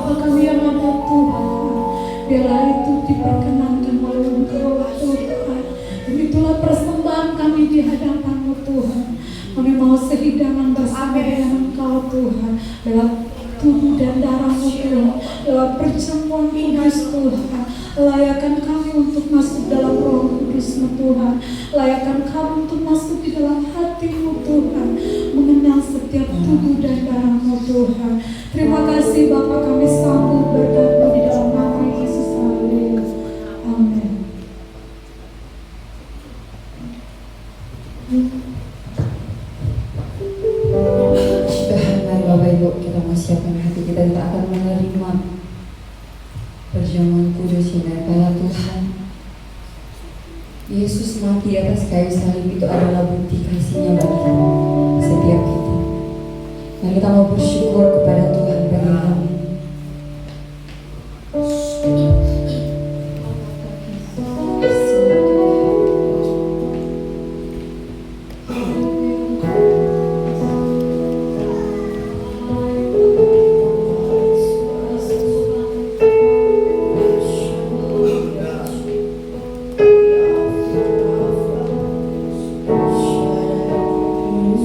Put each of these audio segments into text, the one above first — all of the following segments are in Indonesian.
apa kami yang ada Tuhan, biarlah itu diperkenankan oleh Engkau Tuhan. Itulah persembahan kami di hadapan-Mu Tuhan. Kami mau sehidangan bersama dengan Engkau Tuhan, lewat tubuh dan darah-Mu Tuhan, lewat perjamuan kudus Tuhan. Layakkan kami untuk masuk dalam Roh Kudus-Mu Tuhan. Layakkan kami untuk masuk di dalam hati-Mu Tuhan, mengenal setiap tubuh dan darah-Mu Tuhan. Terima kasih Bapa, kami sambut berkat-Mu di dalam nama Yesus. Haleluya. Amin. Bapak Ibu, kita mau siapkan hati kita akan menerima perjamuan kudus ini karena Tuhan Yesus mati di atas kayu salib itu adalah bukti kasih-Nya bagi setiap kita. Dan kita mau bersyukur kepada Tuhan bagi kami.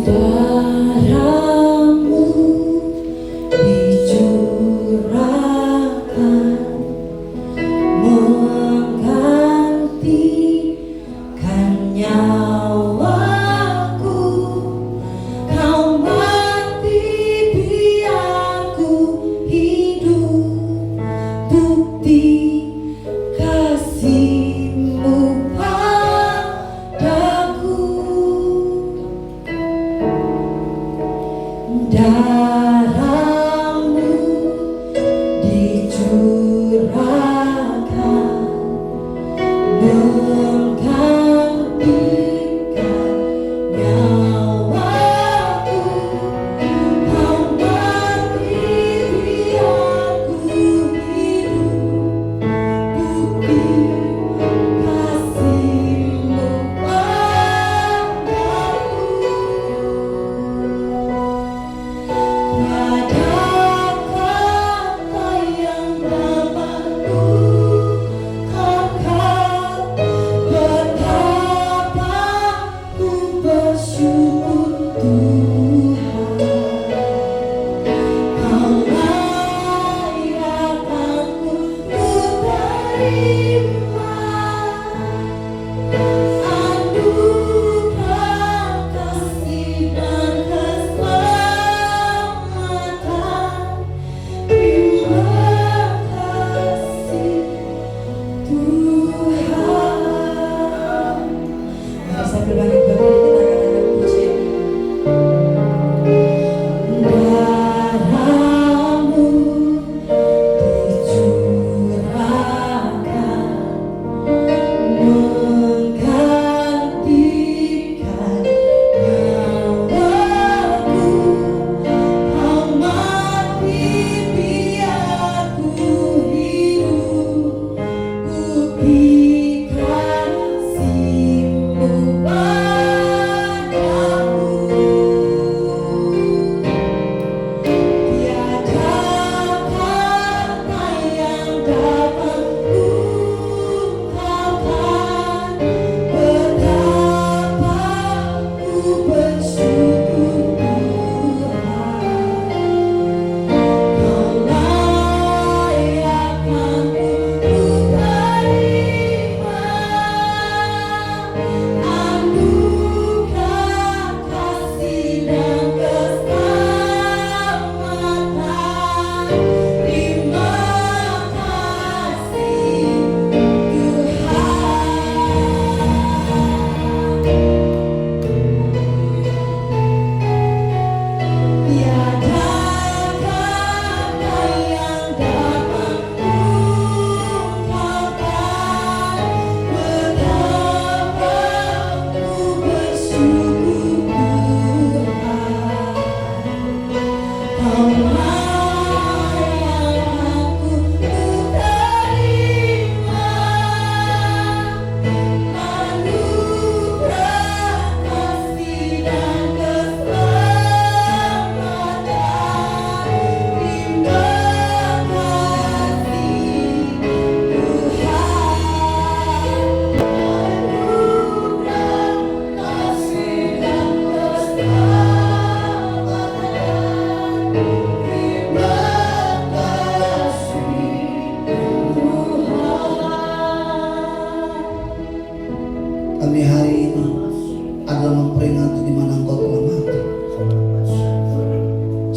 Darah-Mu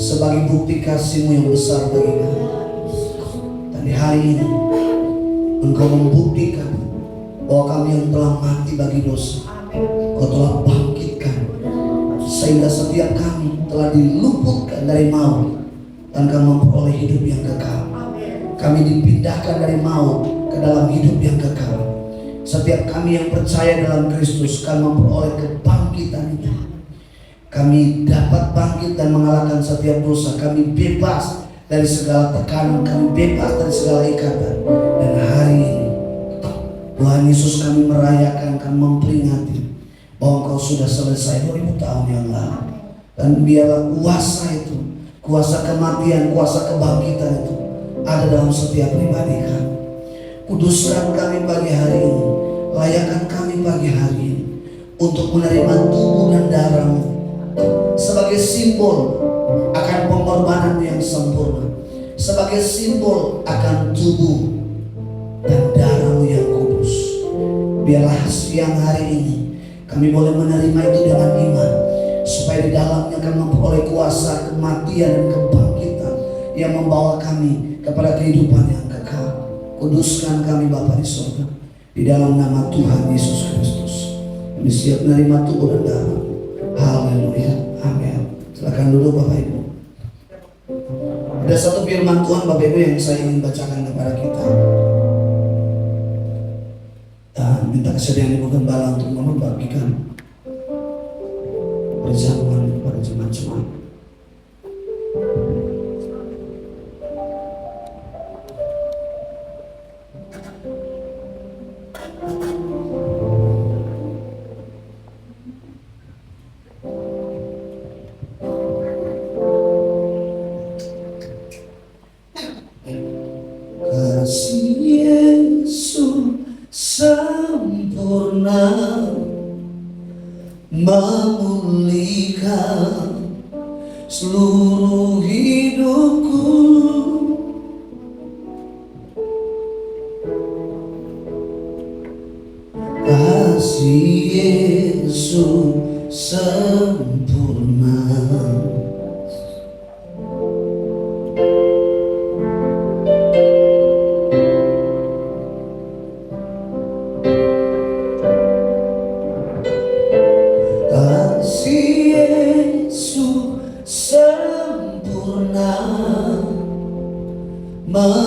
sebagai bukti kasih-Mu yang besar bagi kami. Dan di hari ini Engkau membuktikan bahwa kami yang telah mati bagi dosa, Engkau telah bangkitkan, sehingga setiap kami telah diluputkan dari maut dan kami memperoleh hidup yang kekal. Kami dipindahkan dari maut ke dalam hidup yang kekal. Setiap kami yang percaya dalam Kristus kami memperoleh kebangkitan itu. Kami dapat bangkit dan mengalahkan setiap dosa. Kami bebas dari segala tekanan, kami bebas dari segala ikatan. Dan hari ini Tuhan Yesus, kami merayakan, kami memperingati bahwa Engkau sudah selesai 2000 tahun yang lalu. Dan biarlah kuasa itu, kuasa kematian, kuasa kebangkitan itu ada dalam setiap pribadi kami. Kuduskan kami pagi hari ini, layakkan kami pagi hari ini untuk menerima tubuh dan darah-Mu sebagai simbol akan pengorbanan yang sempurna, sebagai simbol akan tubuh dan darah-Mu yang kudus. Biarlah siang hari ini kami boleh menerima itu dengan iman, supaya di dalamnya kami memperoleh kuasa kematian dan kebangkitan yang membawa kami kepada kehidupan yang kekal. Kuduskan kami Bapa di surga, di dalam nama Tuhan Yesus Kristus. Kami siap menerima tubuh dan darah. Haleluya, amin. Silakan duduk Bapak Ibu. Ada satu firman Tuhan Bapak Ibu yang saya ingin bacakan kepada kita. Dan minta kesediaan Ibu Gembala untuk membagikan perjamuan kepada jemaat-jemaat. Kasih Yesus sempurna memulihkan seluruh hidupku. Kasih Yesus sempurna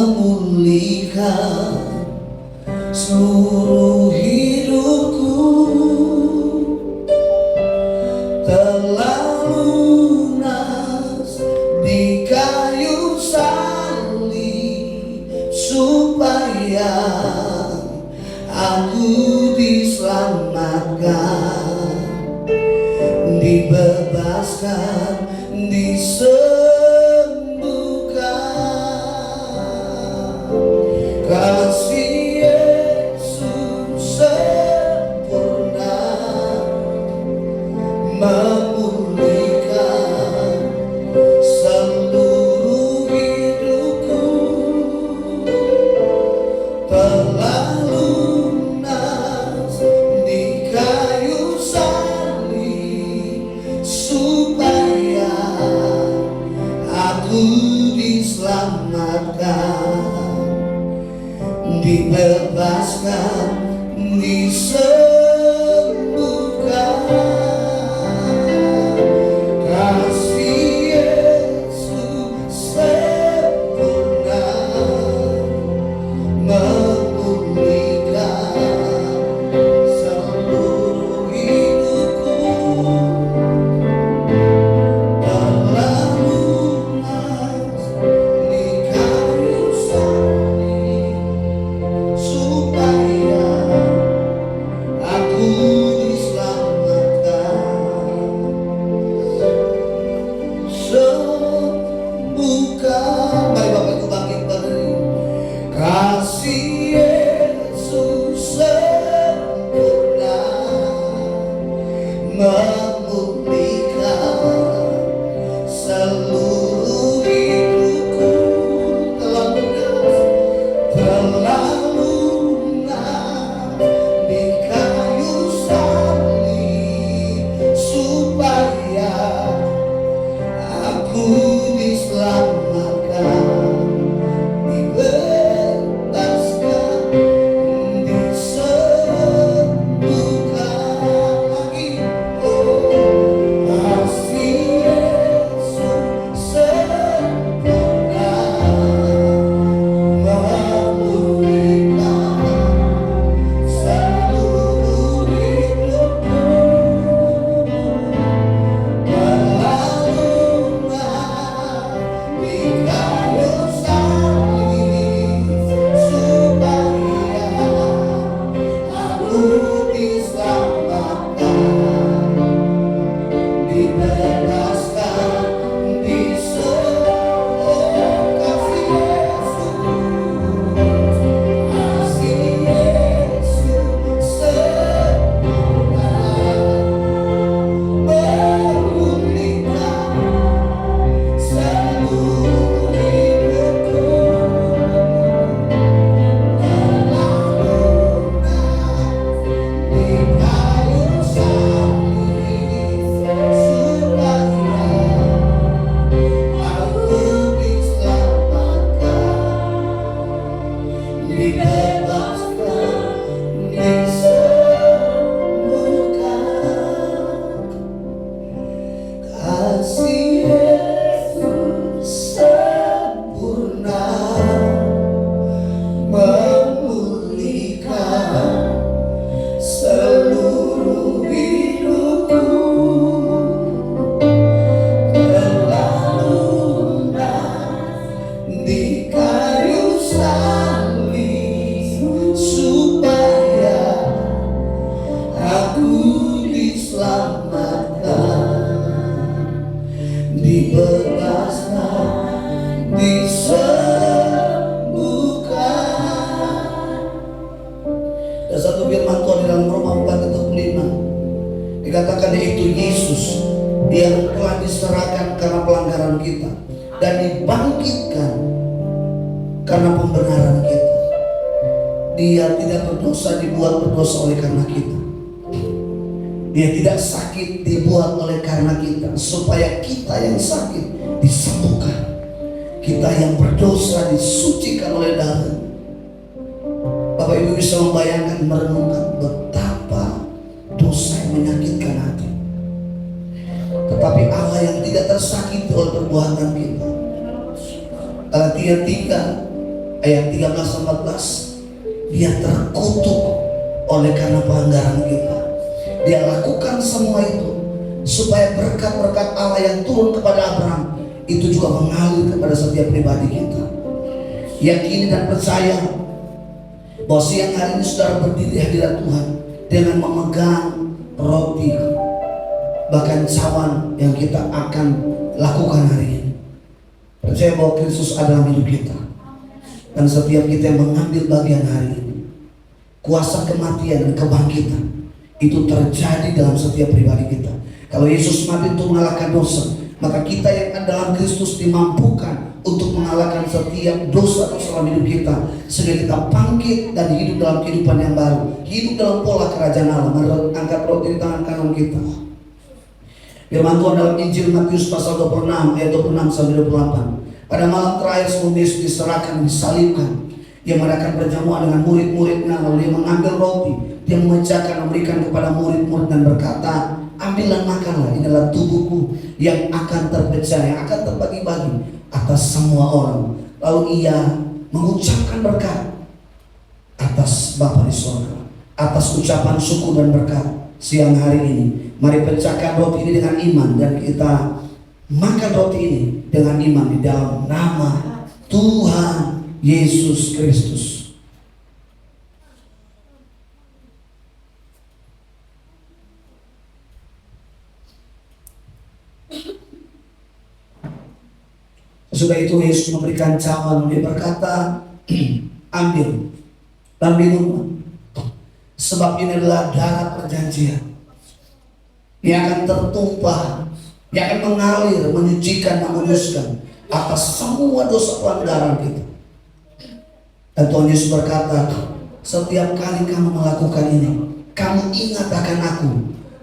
memulihkan seluruh hidupku. Telah lunas di kayu salib supaya aku diselamatkan, dibebaskan, kasih Yesus sempurna memulihkan seluruh hidupku. Telah lunas di kayu salib supaya aku diselamatkan, dibebaskan, disembuhkan. Kasih Yesus sempurna memulihkan seluruh hidupku. Telah lunas di kayu salib supaya aku diselamatkan, sembuhkan. Mari Bapak Ibu bangkit berdiri. Kasih Yesus sempurna memulihkan seluruh hidupku. Telah lunas di kayu salib supaya aku dibebaskan, disembuhkan. Dan satu firman Tuhan di dalam Roma 4:5 dikatakan, yaitu Yesus yang telah diserahkan karena pelanggaran kita dan dibangkitkan karena pembenaran kita. Dia tidak berdosa dibuat berdosa oleh karena kita. Dia tidak sakit dibuat oleh karena kita, supaya kita yang sakit disembuhkan. Kita yang berdosa disucikan oleh darah. Bapak Ibu bisa membayangkan, merenungkan betapa dosa yang menyakitkan hati. Tetapi Allah yang tidak tersakiti oleh perbuatan kita. Galatia 3 ayat 13-14, dia terkutuk oleh karena pelanggaran kita. Dia lakukan semua itu supaya berkat-berkat Allah yang turun kepada Abraham itu juga mengalir kepada setiap pribadi kita. Yakini dan percaya bahwa siang hari ini saudara berdiri di hadirat Tuhan dengan memegang roti, bahkan cawan yang kita akan lakukan hari ini. Percaya bahwa Kristus adalah hidup kita. Dan setiap kita yang mengambil bagian hari ini, kuasa kematian dan kebangkitan itu terjadi dalam setiap pribadi kita. Kalau Yesus mati untuk mengalahkan dosa, maka kita yang ada dalam Kristus dimampukan untuk mengalahkan setiap dosa-dosa dalam hidup kita, sehingga kita bangkit dan hidup dalam kehidupan yang baru, hidup dalam pola kerajaan Allah. Mari angkat roti di tangan kanan kita. Firman Tuhan dalam Injil Matius pasal 26 ayat 26-28. Pada malam terakhir sebelum Yesus diserahkan, disalibkan, dia mengadakan perjamuan dengan murid-muridnya. Lalu dia mengambil roti, dia memecahkan, memberikan kepada murid-murid dan berkata, ambillah makanlah, inilah tubuhku yang akan terpecah, yang akan terbagi-bagi atas semua orang. Lalu ia mengucapkan berkat atas Bapa di surga, atas ucapan syukur dan berkat. Siang hari ini mari pecahkan roti ini dengan iman, dan kita makan roti ini dengan iman di dalam nama Tuhan Yesus Kristus. Sesudah itu Yesus memberikan cawan, dia berkata, ambil dan minumlah, sebab ini adalah darah perjanjian. Dia akan tertumpah, dia akan mengalir, menyucikan, menguduskan atas semua dosa pelanggaran kita. Dan Tuhan Yesus berkata, setiap kali kamu melakukan ini, kamu ingat akan aku,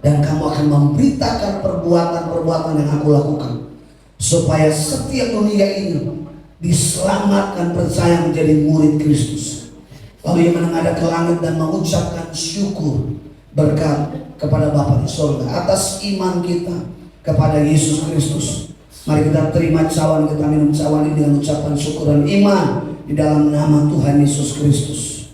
dan kamu akan memberitakan perbuatan-perbuatan yang aku lakukan, supaya setiap dunia ini diselamatkan, percaya menjadi murid Kristus. Lalu ia menengadah ke langit dan mengucapkan syukur berkat kepada Bapa di surga atas iman kita kepada Yesus Kristus. Mari kita terima cawan, kita minum cawan ini dengan ucapan syukur dan iman di dalam nama Tuhan Yesus Kristus.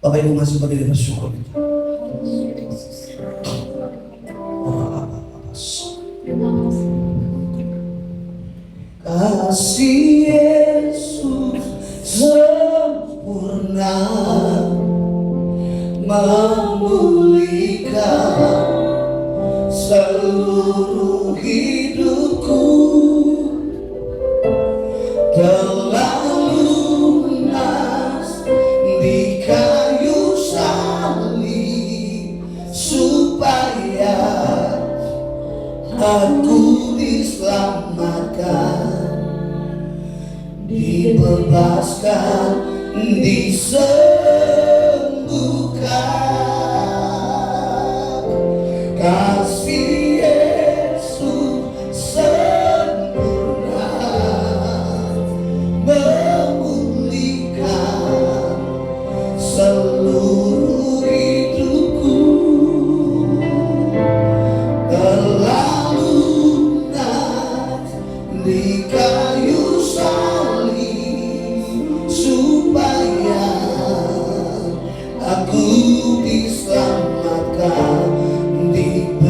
Bapak Ibu masih berdiri bersyukur. Kasih Yesus sempurna memulihkan seluruh hidupku, telah lunas di kayu salib, supaya aku diselamatkan, dibebaskan, disembuhkan. Kasih Yesus sempurna memulihkan seluruh hidupku, telah lunas di kayu salib, supaya aku diselamatkan, dibebaskan,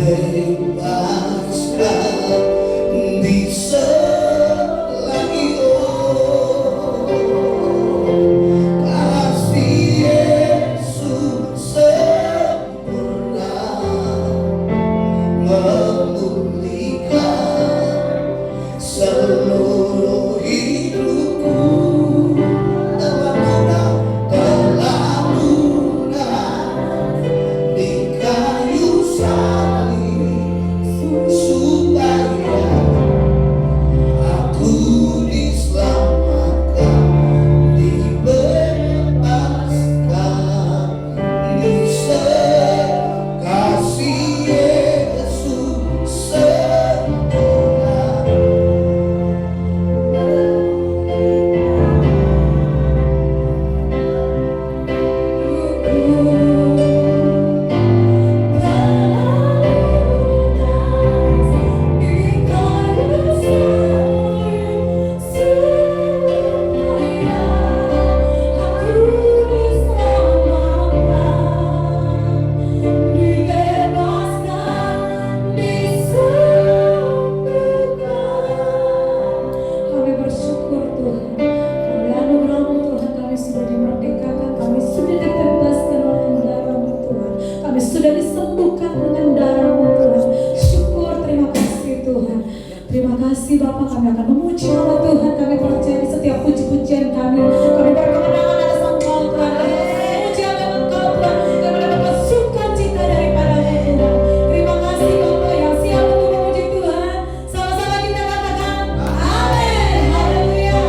sudah disembuhkan dengan darah-Mu Tuhan. Syukur, terima kasih Tuhan. Terima kasih Bapa, kami akan memuji nama Tuhan. Kami percaya di setiap puji-pujian kami berkemenangan atas Engkau Tuhan. Kami memuji akan Engkau Tuhan. Kami mendapat sukacita daripada-Mu Tuhan. Terima kasih Bapa yang siap untuk memuji Tuhan. Sama-sama kita katakan amin. Haleluya.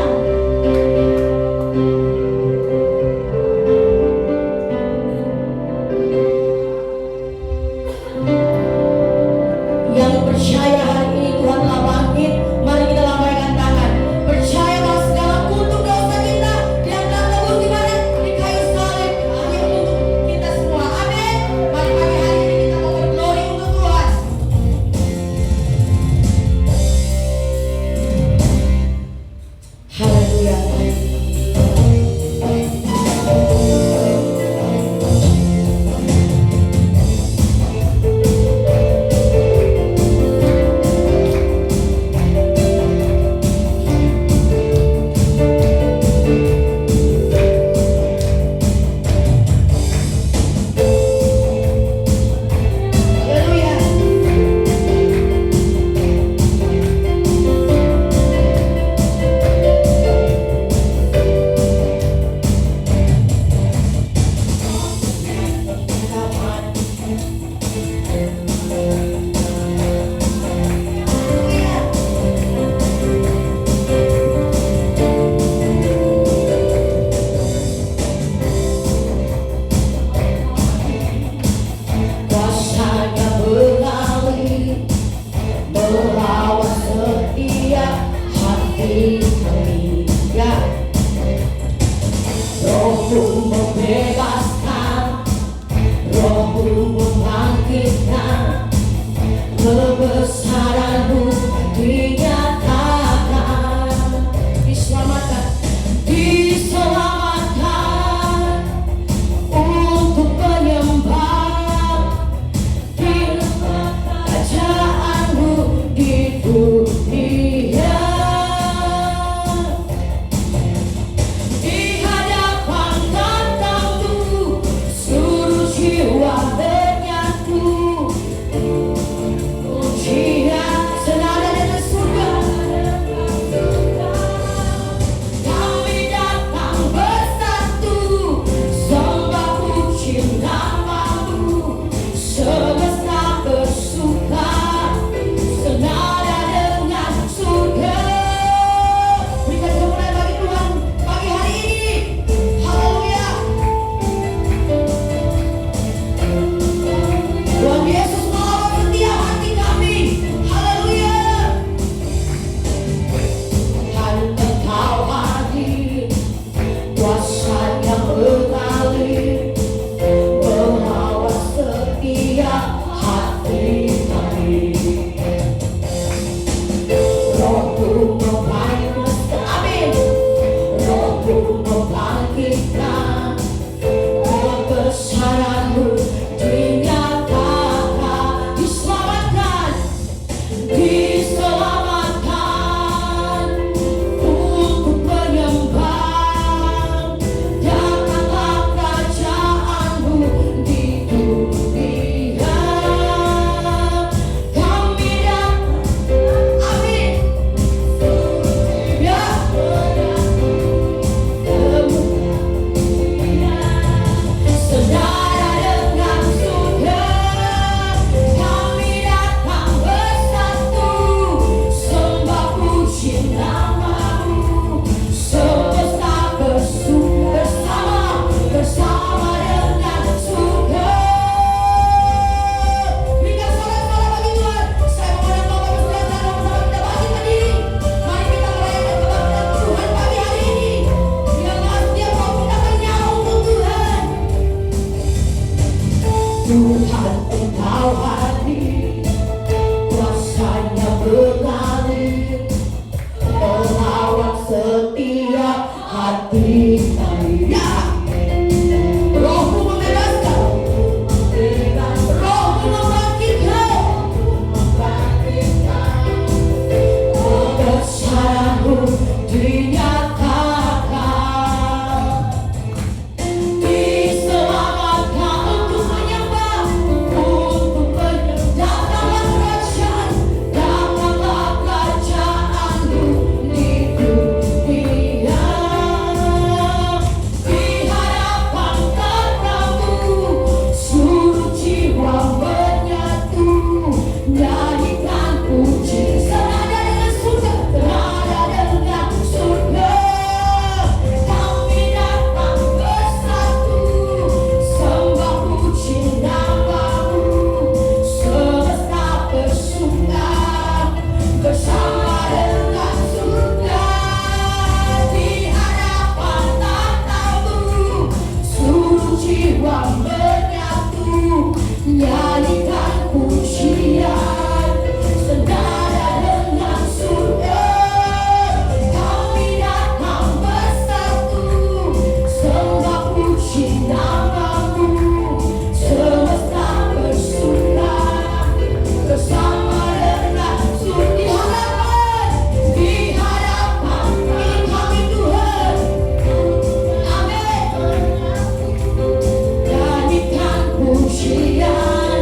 Yang percaya hari ini Tuhan telah bangkit, mari kita lambaikan tangan. Percaya bahwa segala kutuk dosa kita dia telah tebus di mana? Di kayu salib, hanya untuk kita semua. Amin. Mari pagi hari ini kita mau berglori untuk Tuhan. Haleluya. Haleluya. Kuasanya mengalir, melawan setiap hati kami. Ya, Roh-Mu membebaskan, Roh-Mu membangkitkan, kebesaran-Mu dinyatakan. Diselamatkan, diselamatkan untuk penyembah kerajaanmu di dunia. Di hadapan tatamu seluruh jiwa menyatu. Pujian senada dengan surga. Kami datang bersatu, sembah puji nama-Mu. Semesta bersuka, senada dengan surga. Berikan kemuliaan bagi Tuhan pagi hari ini. Haleluya. Tuhan Yesus melawat setiap hati kami. Haleluya. Hanya Engkau hadir, kuasanya mengalir, melawat setiap hati kami. Roh-Mu membangkitkan, amin. Roh-Mu membangkitkan, kebesaran-Mu dinyatakan. Diselamatkan, diselamatkan untuk penyembah. Datanglah kerajaan-Mu di dunia. Kami datang, amin. Ya, senada dengan surga. Kami datang bersatu, sembah puji nama-Mu. Semesta bersama dengan surga. Berikan sorak-sorak bagi Tuhan. Saya mengundang Bapak Ibu Saudara bersama kita bangkit berdiri. Mari kita merayakan kebangkitan Tuhan pagi hari ini. Biarlah setiap waktu kita bernyawa untuk Tuhan. Tuhan Engkau hadir, kuasanya mengalir, melawat setiap hati kami. Ya, Roh-Mu membebaskan, Roh-Mu membangkitkan, kebesaran-Mu dinyatakan. Diselamatkan untuk menyembah nyanyikan pujian senada dengan surga. Kami datang bersatu, sembah puji namamu. Semesta bersuka bersama dengan surga. Di hadapan kami Tuhan. Amin. Nyanyikan pujian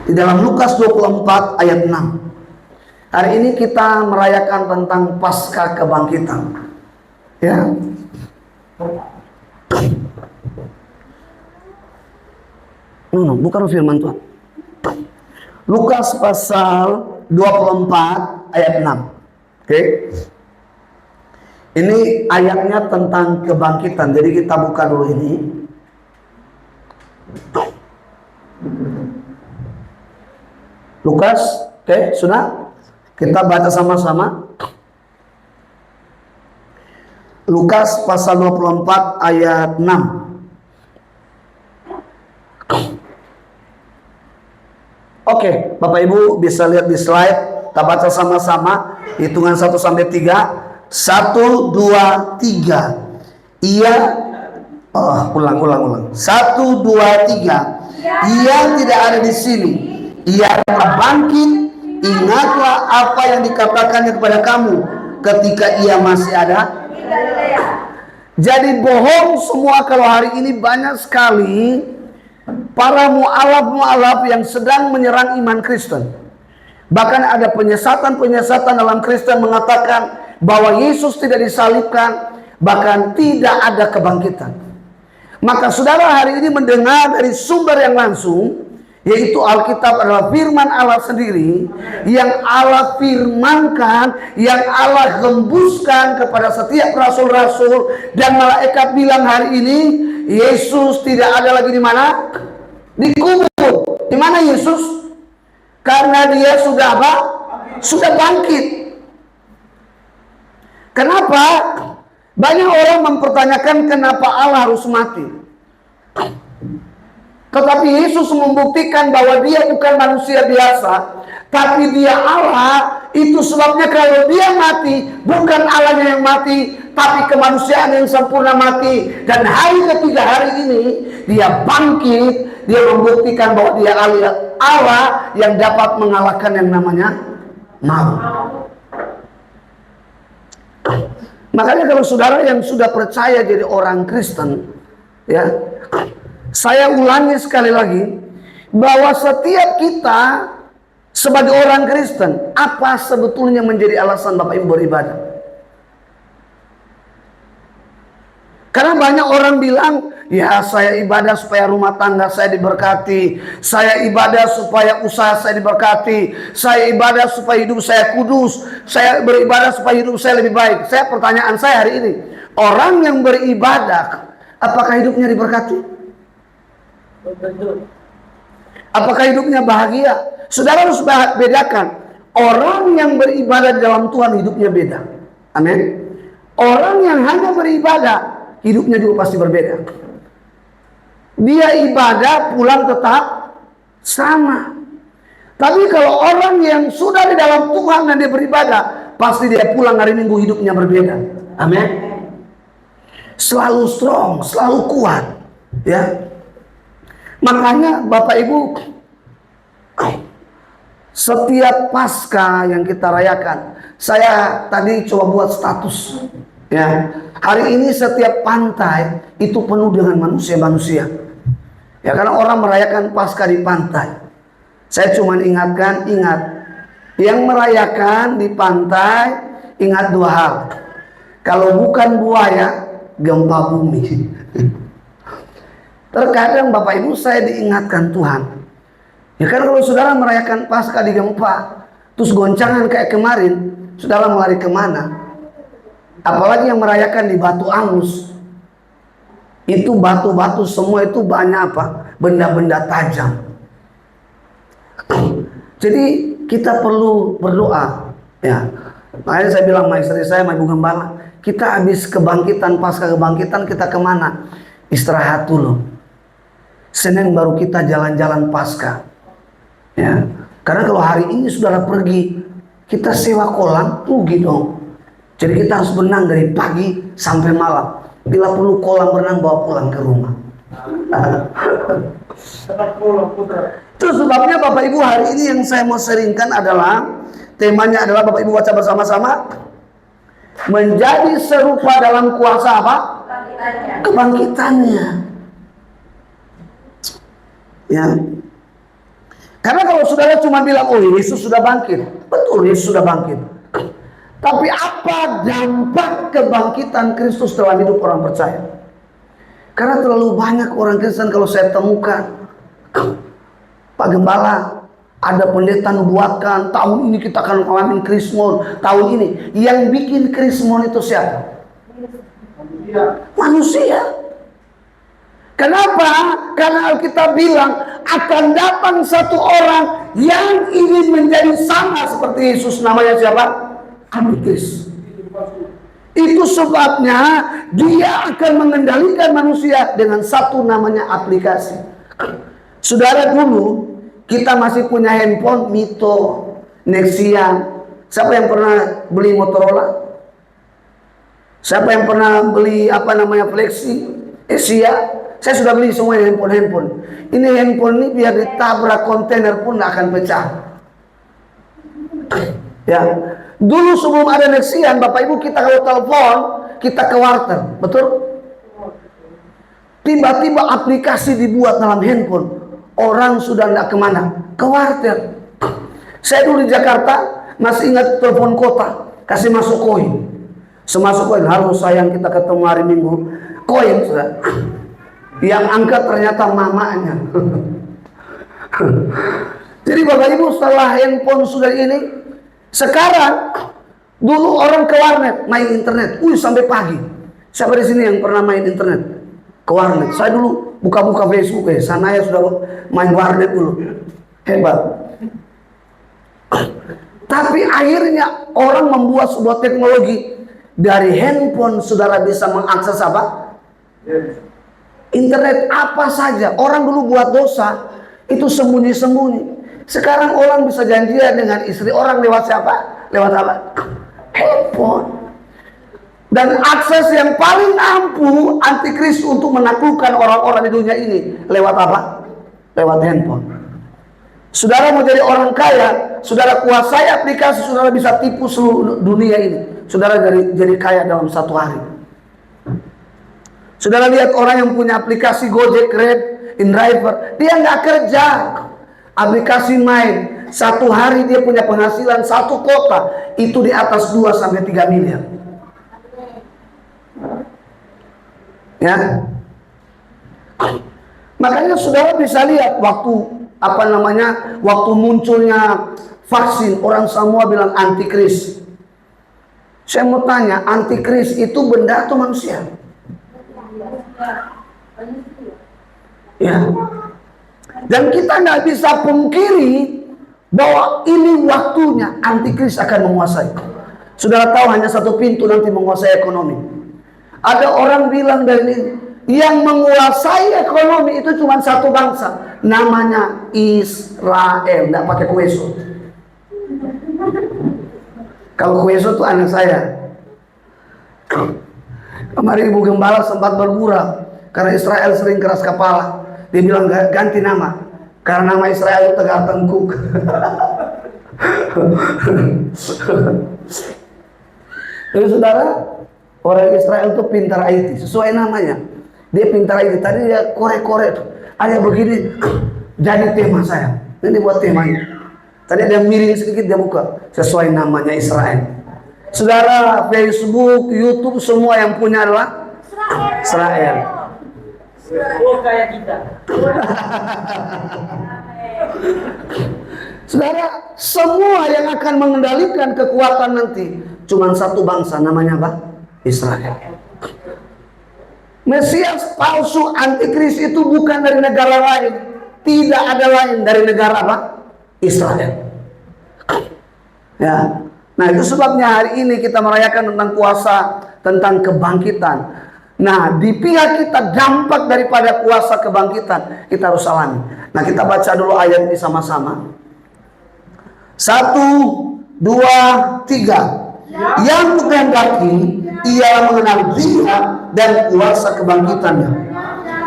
Di dalam Lukas 24 ayat 6. Hari ini kita merayakan tentang Paskah Kebangkitan. Ya. Bukan firman Tuhan. Lukas pasal 24 ayat 6. Oke. Ini ayatnya tentang kebangkitan. Jadi kita buka dulu ini. Lukas, oke, sudah? Kita baca sama-sama. Lukas pasal 24 ayat 6. Oke, Bapak Ibu bisa lihat di slide. Kita baca sama-sama. Hitungan 1 sampai 3. 1, 2, 3. Ulang. 1, 2, 3. Ia tidak ada di sini. Ia telah bangkit. Ingatlah apa yang dikatakannya kepada kamu ketika ia masih ada. Jadi bohong semua kalau hari ini banyak sekali para mu'alaf yang sedang menyerang iman Kristen. Bahkan ada penyesatan dalam Kristen mengatakan bahwa Yesus tidak disalibkan, bahkan tidak ada kebangkitan. Maka saudara hari ini mendengar dari sumber yang langsung, yaitu Alkitab adalah firman Allah sendiri, yang Allah firmankan, yang Allah hembuskan kepada setiap rasul-rasul, dan malaikat bilang hari ini Yesus tidak ada lagi di mana? Di kubur. Di mana Yesus? Karena dia sudah apa? Sudah bangkit. Kenapa? Banyak orang mempertanyakan kenapa Allah harus mati. Tetapi Yesus membuktikan bahwa dia bukan manusia biasa, tapi dia Allah. Itu sebabnya kalau dia mati, bukan Allahnya yang mati, tapi kemanusiaan yang sempurna mati. Dan hari ketiga hari ini dia bangkit. Dia membuktikan bahwa dia Allah yang dapat mengalahkan yang namanya maut. Makanya kalau saudara yang sudah percaya jadi orang Kristen, ya, saya ulangi sekali lagi bahwa setiap kita sebagai orang Kristen, apa sebetulnya menjadi alasan Bapak Ibu beribadah? Karena banyak orang bilang, ya saya ibadah supaya rumah tangga saya diberkati, saya ibadah supaya usaha saya diberkati, saya ibadah supaya hidup saya kudus, saya beribadah supaya hidup saya lebih baik. Pertanyaan saya hari ini, orang yang beribadah, apakah hidupnya diberkati? Apakah hidupnya bahagia? Saudara harus bedakan, orang yang beribadah di dalam Tuhan hidupnya beda. Amin. Orang yang hanya beribadah, hidupnya juga pasti berbeda. Dia ibadah pulang tetap sama. Tapi kalau orang yang sudah di dalam Tuhan dan dia beribadah, pasti dia pulang hari Minggu hidupnya berbeda. Amin. Selalu strong, selalu kuat, ya. Makanya Bapak Ibu, setiap Paskah yang kita rayakan, saya tadi coba buat status. Ya, hari ini setiap pantai itu penuh dengan manusia-manusia. Ya, karena orang merayakan Paskah di pantai. Saya cuma ingat yang merayakan di pantai, ingat dua hal. Kalau bukan buaya, gempa bumi. Terkadang Bapak Ibu saya diingatkan Tuhan. Ya, karena kalau saudara merayakan Paskah di gempa, terus goncangan kayak kemarin, saudara melari kemana? Apalagi yang merayakan di Batu Angus, itu batu-batu semua itu banyak apa? Benda-benda tajam. Jadi kita perlu berdoa, ya. Makanya saya bilang sama istri saya, sama Ibu Gembala, kita habis kebangkitan, Paskah kebangkitan kita kemana? Istirahat dulu. Senin baru kita jalan-jalan Paskah, ya. Karena kalau hari ini saudara pergi, kita sewa kolam, rugi dong. Jadi kita harus berenang dari pagi sampai malam. Bila perlu kolam berenang bawa pulang ke rumah. Itu sebabnya Bapak Ibu hari ini yang saya mau sharingkan adalah, temanya adalah Bapak Ibu baca bersama-sama, menjadi serupa dalam kuasa apa? Kebangkitannya. Ya. Karena kalau saudara cuma bilang, oh Yesus sudah bangkit. Betul, Yesus sudah bangkit. Tapi apa dampak kebangkitan Kristus dalam hidup orang percaya? Karena terlalu banyak orang Kristen kalau saya temukan, Pak Gembala, ada pendeta nubuatkan, tahun ini kita akan ngalamin Krismon. Tahun ini, yang bikin Krismon itu siapa? Manusia. Kenapa? Karena Alkitab bilang akan datang satu orang yang ingin menjadi sama seperti Yesus. Namanya siapa? Antikris. Itu sebabnya dia akan mengendalikan manusia dengan satu namanya aplikasi. Saudara, dulu kita masih punya handphone Mito, Nexian. Siapa yang pernah beli Motorola? Siapa yang pernah beli Flexi, Asia? Saya sudah beli semua handphone. Ini handphone ini biar ditabrak kontainer pun tidak akan pecah. Ya, dulu sebelum ada Nexian, Bapak Ibu, kita kalau telepon, kita ke wartel, betul? Tiba-tiba aplikasi dibuat dalam handphone. Orang sudah tidak kemana, ke wartel. Saya dulu di Jakarta masih ingat telepon kota, kasih masuk koin. Semasuk koin, halo sayang kita ketemu hari Minggu. Koin sudah. Yang angkat ternyata mamanya. Jadi Bapak Ibu, setelah handphone sudah ini, sekarang dulu orang ke warnet main internet, sampai pagi. Siapa di sini yang pernah main internet? Ke warnet. Saya dulu buka-buka Facebook, sana ya sudah main warnet dulu. Hebat. Tapi akhirnya orang membuat sebuah teknologi, dari handphone saudara bisa mengakses apa? Internet apa saja. Orang dulu buat dosa itu sembunyi-sembunyi. Sekarang orang bisa janjian dengan istri orang lewat siapa? Lewat apa? Handphone. Dan akses yang paling ampuh antikris untuk menaklukkan orang-orang di dunia ini lewat apa? Lewat handphone. Saudara mau jadi orang kaya, saudara kuasai aplikasi, saudara bisa tipu seluruh dunia ini. Saudara jadi kaya dalam satu hari. Saudara lihat orang yang punya aplikasi Gojek, Grab, InDriver, dia nggak kerja, aplikasi main. Satu hari dia punya penghasilan satu kota itu di atas 2-3 miliar. Ya, makanya saudara bisa lihat waktu waktu munculnya vaksin, orang semua bilang antikris. Saya mau tanya, antikris itu benda atau manusia? Ya. Dan kita nggak bisa pungkiri bahwa ini waktunya antikris akan menguasai. Saudara tahu hanya satu pintu nanti menguasai ekonomi. Ada orang bilang dari ini, yang menguasai ekonomi itu cuma satu bangsa, namanya Israel. Nggak pakai kueso. Kalau kueso itu anak saya. Kemarin Ibu Gembala sempat bergurau karena Israel sering keras kepala. Dia bilang ganti nama, karena nama Israel itu Tegar Tengkuk. Jadi saudara, orang Israel itu pintar IT, sesuai namanya. Dia pintar IT. Tadi dia korek-korek, ada begini, jadi tema saya. Ini buat temanya. Tadi dia miring sedikit, dia buka, sesuai namanya Israel. Saudara, Facebook, YouTube, semua yang punya adalah Israel. Oh, kayak kita. Saudara, semua yang akan mengendalikan kekuatan nanti cuma satu bangsa, namanya apa? Israel. Mesias palsu antikris itu bukan dari negara lain, tidak ada lain dari negara apa? Israel. Ya. Nah, itu sebabnya hari ini kita merayakan tentang kuasa, tentang kebangkitan. Nah, di pihak kita dampak daripada kuasa kebangkitan kita harus alami. Nah, kita baca dulu ayat ini sama-sama. 1, 2, 3. Yang menghendaki ia mengenal dia dan kuasa kebangkitannya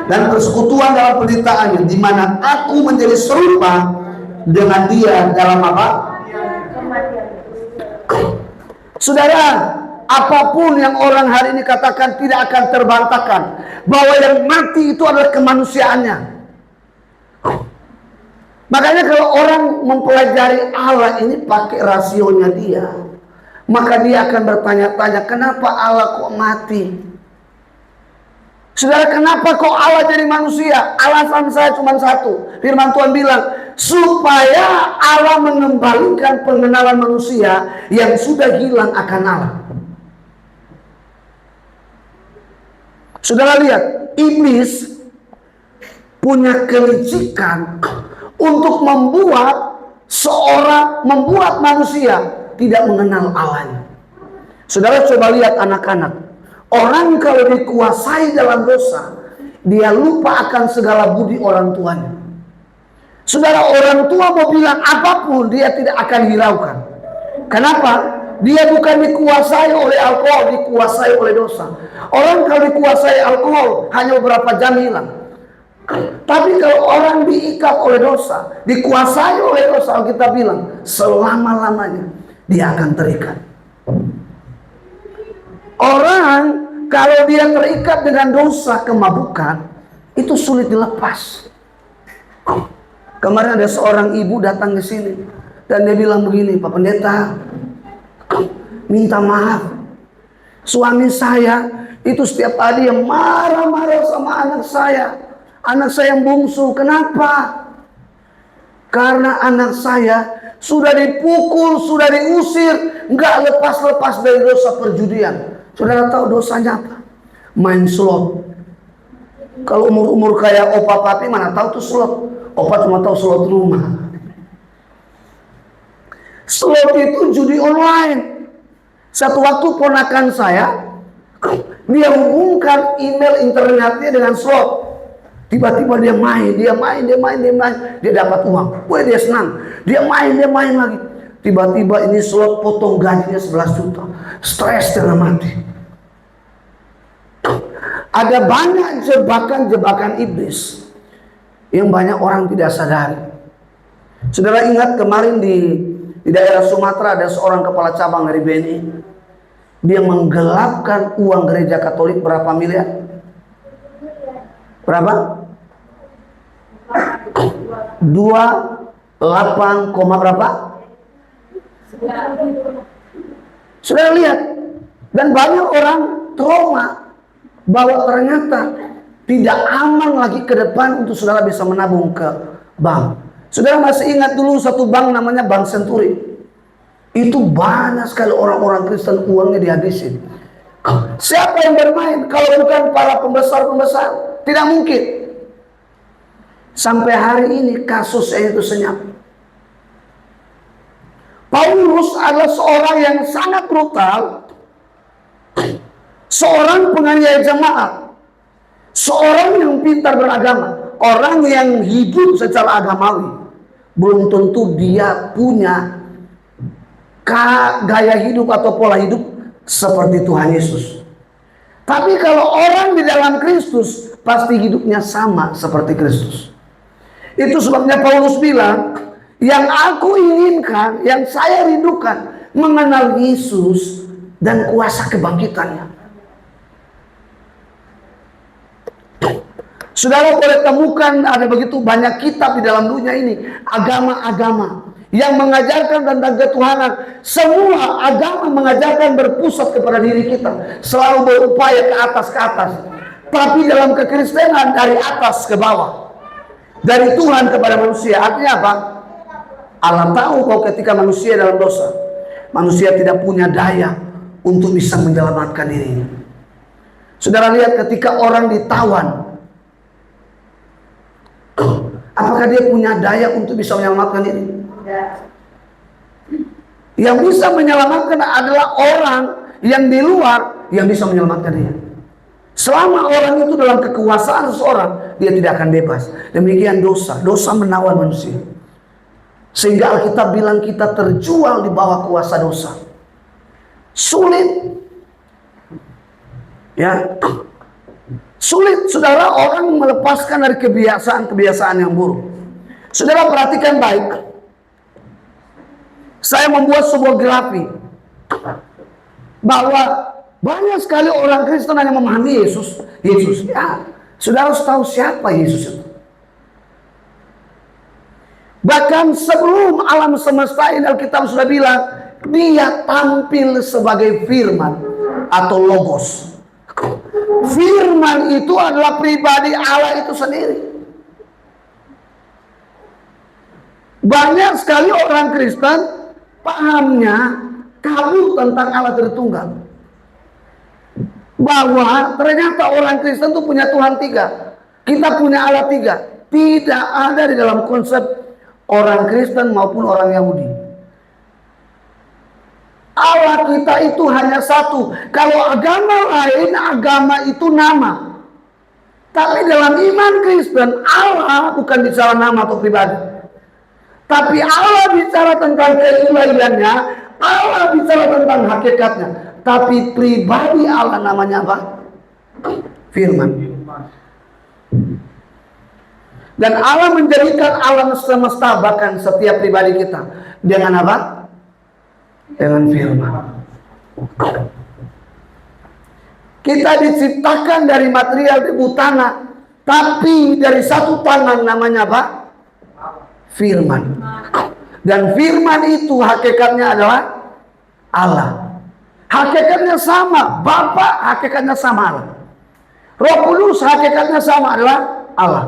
dan persekutuan dalam penderitaannya, di mana aku menjadi serupa dengan dia dalam apa? Saudara, apapun yang orang hari ini katakan tidak akan terbantahkan bahwa yang mati itu adalah kemanusiaannya. Makanya kalau orang mempelajari Allah ini pakai rasionya dia, maka dia akan bertanya-tanya, kenapa Allah kok mati? Saudara, kenapa kok Allah jadi manusia? Alasan saya cuma satu. Firman Tuhan bilang, supaya Allah mengembalikan pengenalan manusia yang sudah hilang akan Allah. Saudara lihat, iblis punya kelicikan untuk membuat manusia tidak mengenal Allahnya. Saudara coba lihat anak-anak. Orang kalau dikuasai dalam dosa, dia lupa akan segala budi orang tuanya. Saudara, orang tua mau bilang apapun, dia tidak akan hiraukan. Kenapa? Dia bukan dikuasai oleh alkohol, dikuasai oleh dosa. Orang kalau dikuasai alkohol, hanya beberapa jam hilang. Tapi kalau orang diikat oleh dosa, dikuasai oleh dosa, kita bilang selama-lamanya dia akan terikat. Orang kalau dia terikat dengan dosa kemabukan, itu sulit dilepas. Kemarin ada seorang ibu datang ke sini dan dia bilang begini, Pak Pendeta, minta maaf, suami saya itu setiap hari yang marah-marah sama anak saya yang bungsu. Kenapa? Karena anak saya sudah dipukul, sudah diusir, nggak lepas-lepas dari dosa perjudian. Saudara tahu dosanya apa? Main slot. Kalau umur-umur kayak opa papi mana tahu tuh slot. Opa cuma tahu slot rumah. Slot itu judi online. Satu waktu ponakan saya, dia hubungkan email internetnya dengan slot. Tiba-tiba dia main, dia dapat uang. Wah, dia senang. Dia main lagi. Tiba-tiba ini slot potong gajinya 11 juta. Stres tengah mati. Ada banyak jebakan-jebakan iblis yang banyak orang tidak sadari. Saudara ingat kemarin di daerah Sumatera ada seorang kepala cabang dari BNI. Dia menggelapkan uang gereja Katolik berapa miliar? Berapa? 28, berapa? Sudah lihat, dan banyak orang trauma bahwa ternyata tidak aman lagi ke depan untuk saudara bisa menabung ke bank. Saudara masih ingat dulu satu bank namanya Bank Senturi? Itu banyak sekali orang-orang Kristen uangnya dihabisin. Siapa yang bermain kalau bukan para pembesar-pembesar? Tidak mungkin. Sampai hari ini kasusnya itu senyap. Paulus adalah seorang yang sangat brutal, seorang penganiaya jemaat, seorang yang pintar beragama, orang yang hidup secara agamawi. Belum tentu dia punya gaya hidup atau pola hidup seperti Tuhan Yesus. Tapi kalau orang di dalam Kristus, pasti hidupnya sama seperti Kristus. Itu sebabnya Paulus bilang, yang aku inginkan, yang saya rindukan, mengenal Yesus dan kuasa kebangkitannya. Saudara boleh temukan ada begitu banyak kitab di dalam dunia ini, agama-agama yang mengajarkan tentang ketuhanan. Semua agama mengajarkan berpusat kepada diri kita, selalu berupaya ke atas. Tapi dalam kekristenan dari atas ke bawah, dari Tuhan kepada manusia. Artinya apa? Allah tahu bahwa ketika manusia dalam dosa, manusia tidak punya daya untuk bisa menyelamatkan dirinya. Saudara lihat ketika orang ditawan, apakah dia punya daya untuk bisa menyelamatkan diri? Yang bisa menyelamatkan adalah orang yang di luar yang bisa menyelamatkan dia. Selama orang itu dalam kekuasaan seseorang, dia tidak akan bebas. Demikian dosa menawan manusia. Sehingga Alkitab bilang kita terjual di bawah kuasa dosa. Sulit. Ya. Sulit, saudara, orang melepaskan dari kebiasaan yang buruk. Saudara perhatikan baik. Saya membuat sebuah grafik bahwa banyak sekali orang Kristen hanya memahami Yesus. Ya, saudara harus tahu siapa Yesus itu. Bahkan sebelum alam semesta ini Alkitab sudah bilang, dia tampil sebagai firman atau logos. Firman itu adalah pribadi Allah itu sendiri. Banyak sekali orang Kristen pahamnya kabur tentang Allah Tritunggal. Bahwa ternyata orang Kristen itu punya Tuhan tiga. Kita punya Allah tiga. Tidak ada di dalam konsep orang Kristen maupun orang Yahudi. Allah kita itu hanya satu. Kalau agama lain, agama itu nama. Tapi dalam iman Kristen, Allah bukan bicara nama atau pribadi. Tapi Allah bicara tentang keilahiannya, Allah bicara tentang hakikatnya. Tapi pribadi Allah namanya apa? Firman. Dan Allah menjadikan alam semesta, bahkan setiap pribadi kita, dengan apa? Dengan firman. Kita diciptakan dari material debu tanah, tapi dari satu tangan namanya apa? Firman. Dan firman itu hakikatnya adalah Allah. Hakikatnya sama, Bapa hakikatnya sama Allah. Roh Kudus hakikatnya sama adalah Allah.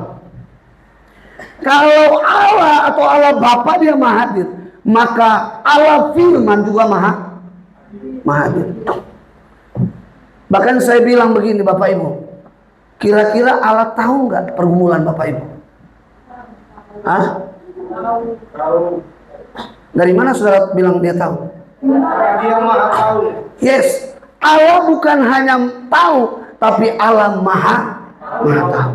Kalau Allah atau Allah Bapa dia maha hadir, maka Allah firman juga maha hadir. Bahkan saya bilang begini Bapak Ibu, kira-kira Allah tahu nggak pergumulan Bapak Ibu? Hah? Dari mana saudara bilang dia tahu? Dia maha tahu. Yes, Allah bukan hanya tahu, tapi Allah maha tahu.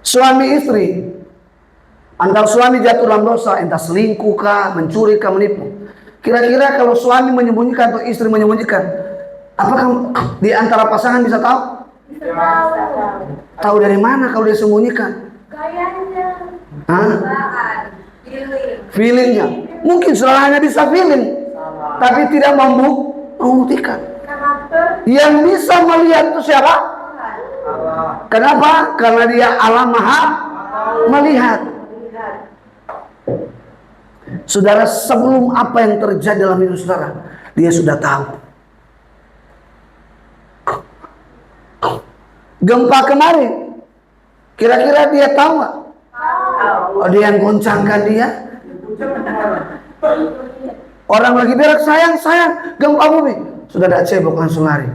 Suami istri, antara suami jatuh dalam dosa, entah selingkuh kah, mencuri kah, menipu. Kira-kira kalau suami menyembunyikan atau istri menyembunyikan, apakah di antara pasangan bisa tahu? Tahu dari mana kalau dia sembunyikan? Hah? Feelingnya. Mungkin saudaranya bisa feeling, tapi tidak membuktikan. Yang bisa melihat itu siapa? Kenapa? Karena dia Allah maha melihat. Saudara, sebelum apa yang terjadi dalam hidup saudara, dia sudah tahu. Gempa kemarin, kira-kira dia tahu nggak? Oh, dia yang goncangkan dia. Orang lagi berak, sayang, gempa bumi. Sudah ada cebok langsung lari.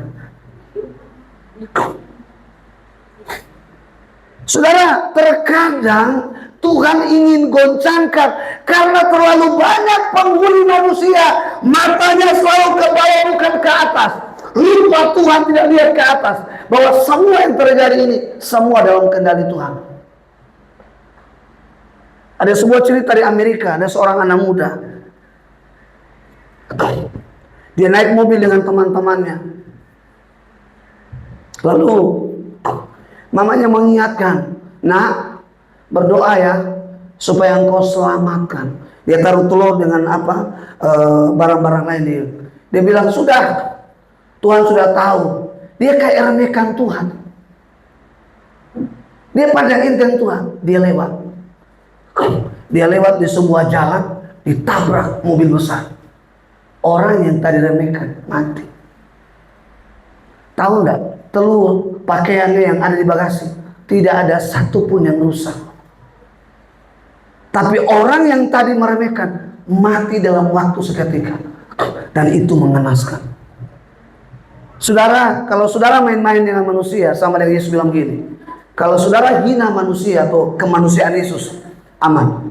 Saudara, terkadang Tuhan ingin goncangkan karena terlalu banyak penghuni manusia, matanya selalu ke bawah bukan ke atas. Lupa Tuhan tidak lihat ke atas, bahwa semua yang terjadi ini semua dalam kendali Tuhan. Ada sebuah cerita di Amerika, ada seorang anak muda. Dia naik mobil dengan teman-temannya. Lalu mamanya mengingatkan, "Nak, berdoa ya supaya engkau selamatkan." Dia taruh telur dengan barang-barang lain dia. Dia bilang, "Sudah, Tuhan sudah tahu." Dia kayak remehkan Tuhan. Dia pandang enteng Tuhan. Dia lewat di sebuah jalan, ditabrak mobil besar. Orang yang tadi remehkan mati. Tahu enggak? Telur pakaiannya yang ada di bagasi tidak ada satupun yang rusak. Tapi orang yang tadi meremehkan mati dalam waktu seketika. Dan itu mengenaskan. Saudara, kalau saudara main-main dengan manusia, sama dengan Yesus bilang gini, kalau saudara hina manusia atau kemanusiaan Yesus, aman.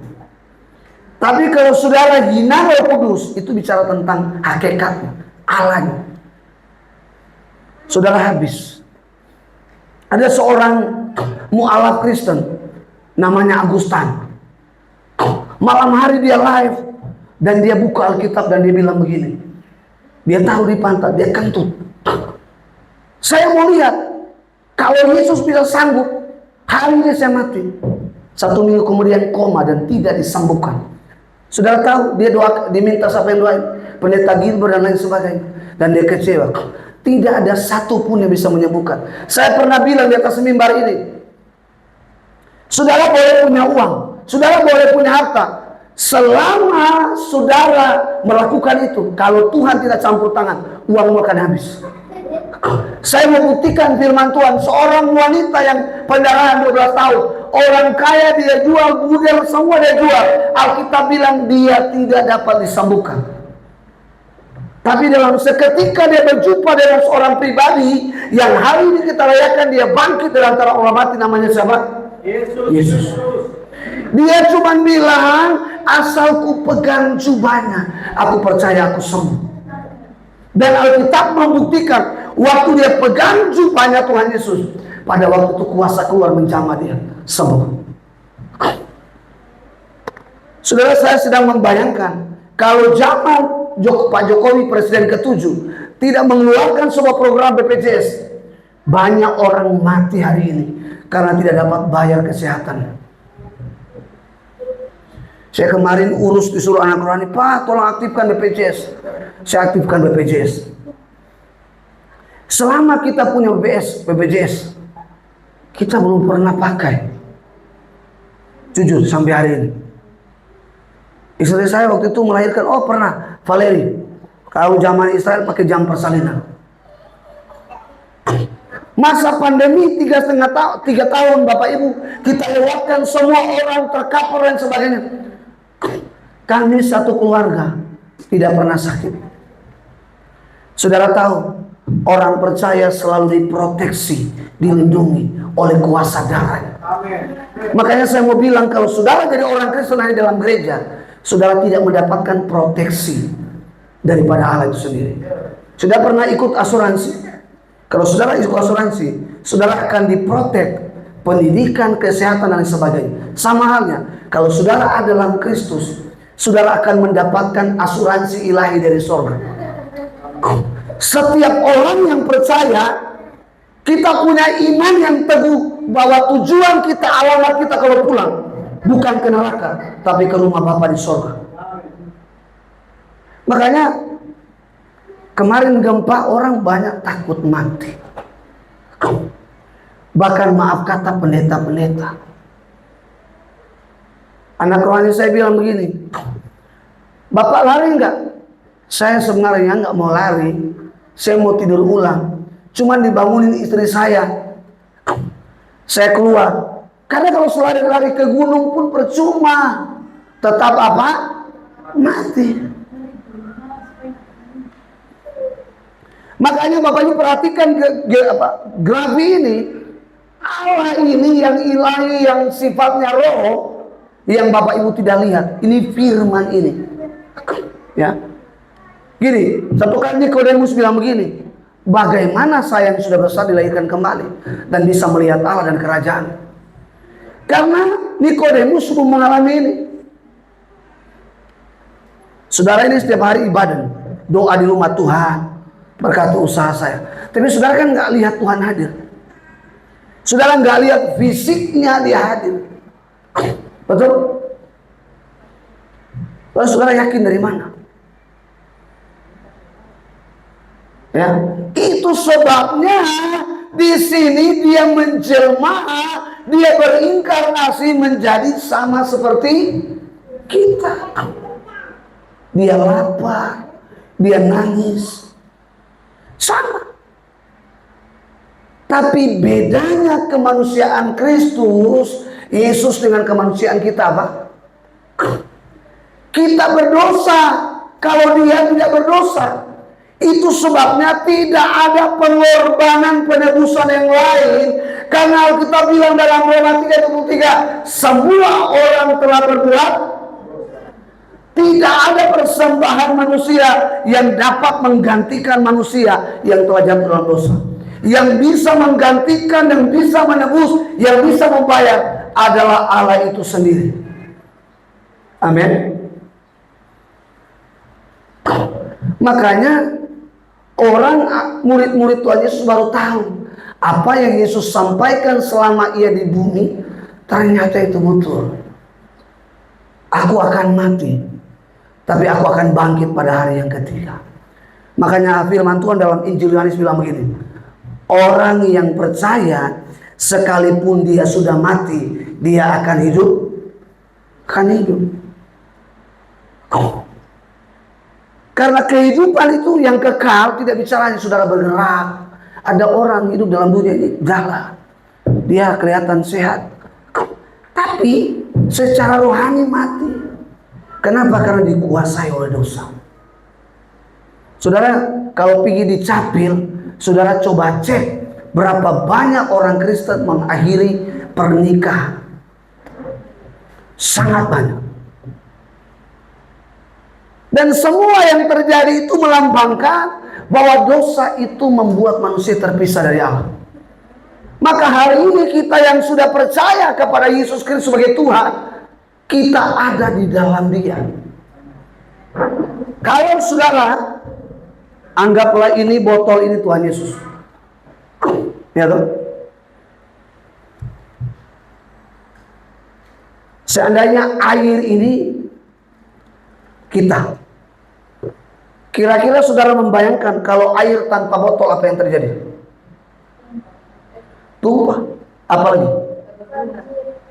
Tapi kalau saudara hina Roh Kudus, itu bicara tentang hakikatnya, Allahnya. Saudara habis. Ada seorang mu'alaf Kristen namanya Agustan. Malam hari dia live dan dia buka Alkitab dan dia bilang begini. Dia taruh di pantat, dia kentut. Saya mau lihat kalau Yesus bisa sanggup, hari ini saya mati. 1 minggu kemudian koma dan tidak disembuhkan. Saudara tahu, dia diminta siapa yang doain? Pendeta Gilbert dan lain sebagainya. Dan dia kecewa. Tidak ada satupun yang bisa menyembuhkan. Saya pernah bilang di atas mimbar ini, Saudara boleh punya uang, saudara boleh punya harta. Selama saudara melakukan itu, kalau Tuhan tidak campur tangan, uangmu akan habis. Saya membuktikan firman Tuhan, seorang wanita yang pendarahan 12 tahun, orang kaya dia jual, budel semua dia jual. Alkitab bilang dia tidak dapat disembuhkan. Tapi dalam seketika dia berjumpa dengan seorang pribadi yang hari ini kita rayakan dia bangkit dari antara orang mati, namanya siapa? Yesus. Dia cuma bilang, asal ku pegang jubahnya, aku percaya aku sembuh. Dan Alkitab membuktikan, waktu dia pegang jubahnya Tuhan Yesus, pada waktu itu kuasa keluar menjamah dia, sembuh. Saudara, saya sedang membayangkan, kalau zaman Pak Jokowi Presiden ke-7 tidak mengeluarkan sebuah program BPJS, banyak orang mati hari ini karena tidak dapat bayar kesehatan. Saya kemarin urus disuruh anak rohani, Pak tolong aktifkan BPJS. Saya aktifkan BPJS. Selama kita punya BPJS, kita belum pernah pakai. Jujur sampai hari ini. Istri saya waktu itu melahirkan, oh pernah, Valeri. Kalau zaman Israel pakai jam persalinan. Masa pandemi 3 tahun Bapak Ibu, kita lewatkan, semua orang terkapar dan sebagainya. Kami satu keluarga tidak pernah sakit. Saudara tahu, orang percaya selalu diproteksi, dilindungi oleh kuasa darah. Makanya saya mau bilang, kalau saudara jadi orang Kristen hanya dalam gereja, saudara tidak mendapatkan proteksi daripada Allah itu sendiri. Sudah pernah ikut asuransi? Kalau saudara ikut asuransi, saudara akan diprotek, pendidikan, kesehatan dan sebagainya. Sama halnya, kalau saudara ada dalam Kristus, saudara akan mendapatkan asuransi ilahi dari surga. Setiap orang yang percaya, kita punya iman yang teguh bahwa tujuan kita, alamat kita kalau pulang bukan ke neraka, tapi ke rumah Bapa di surga. Makanya kemarin gempa, orang banyak takut mati. Bahkan maaf kata pendeta-pendeta. Anak rohani saya bilang begini, Bapak lari enggak? Saya sebenarnya enggak mau lari, saya mau tidur ulang. Cuman dibangunin istri saya. Saya keluar. Karena kalau lari-lari ke gunung pun percuma. Tetap apa? Mati. Makanya Bapak Ibu perhatikan grafi ini. Allah ini yang ilahi, yang sifatnya roh, yang Bapak Ibu tidak lihat. Ini firman ini. Ya. Gini, satu kali Nikodemus bilang begini, bagaimana saya yang sudah besar dilahirkan kembali dan bisa melihat Allah dan kerajaan? Karena Nikodemus belum mengalami ini. Saudara ini setiap hari ibadah, doa di rumah Tuhan, berkati usaha saya. Tapi saudara kan nggak lihat Tuhan hadir. Saudara nggak lihat fisiknya dia hadir. Betul? Lalu saudara yakin dari mana? Ya, itu sebabnya di sini dia menjelma, dia berinkarnasi menjadi sama seperti kita. Dia lapar, dia nangis, sama. Tapi bedanya kemanusiaan Kristus, Yesus dengan kemanusiaan kita apa? Kita berdosa, kalau dia tidak berdosa. Itu sebabnya tidak ada pengorbanan penebusan yang lain. Karena Alkitab bilang dalam Roma 3:23, semua orang telah berbuat. Tidak ada persembahan manusia yang dapat menggantikan manusia yang telah jatuh dalam dosa. Yang bisa menggantikan, yang bisa menebus, yang bisa membayar adalah Allah itu sendiri. Amin. Makanya orang murid-murid Tuhan Yesus baru tahu apa yang Yesus sampaikan selama ia di bumi, ternyata itu betul. Aku akan mati, tapi aku akan bangkit pada hari yang ketiga. Makanya firman Tuhan dalam Injil Yohanes bilang begini, orang yang percaya sekalipun dia sudah mati, dia akan hidup. Karena kehidupan itu yang kekal tidak bicara hanya saudara bergerak. Ada orang hidup dalam dunia ini jalan, dia kelihatan sehat, tapi secara rohani mati. Kenapa? Karena dikuasai oleh dosa. Saudara, kalau pergi di Capil, saudara coba cek berapa banyak orang Kristen mengakhiri pernikahan. Sangat banyak. Dan semua yang terjadi itu melambangkan bahwa dosa itu membuat manusia terpisah dari Allah. Maka hari ini kita yang sudah percaya kepada Yesus Kristus sebagai Tuhan, kita ada di dalam Dia. Kalau saudara, anggaplah ini botol ini Tuhan Yesus. Ya toh? Seandainya air ini kita, kira-kira saudara membayangkan kalau air tanpa botol apa yang terjadi? Tumpah. Apalagi?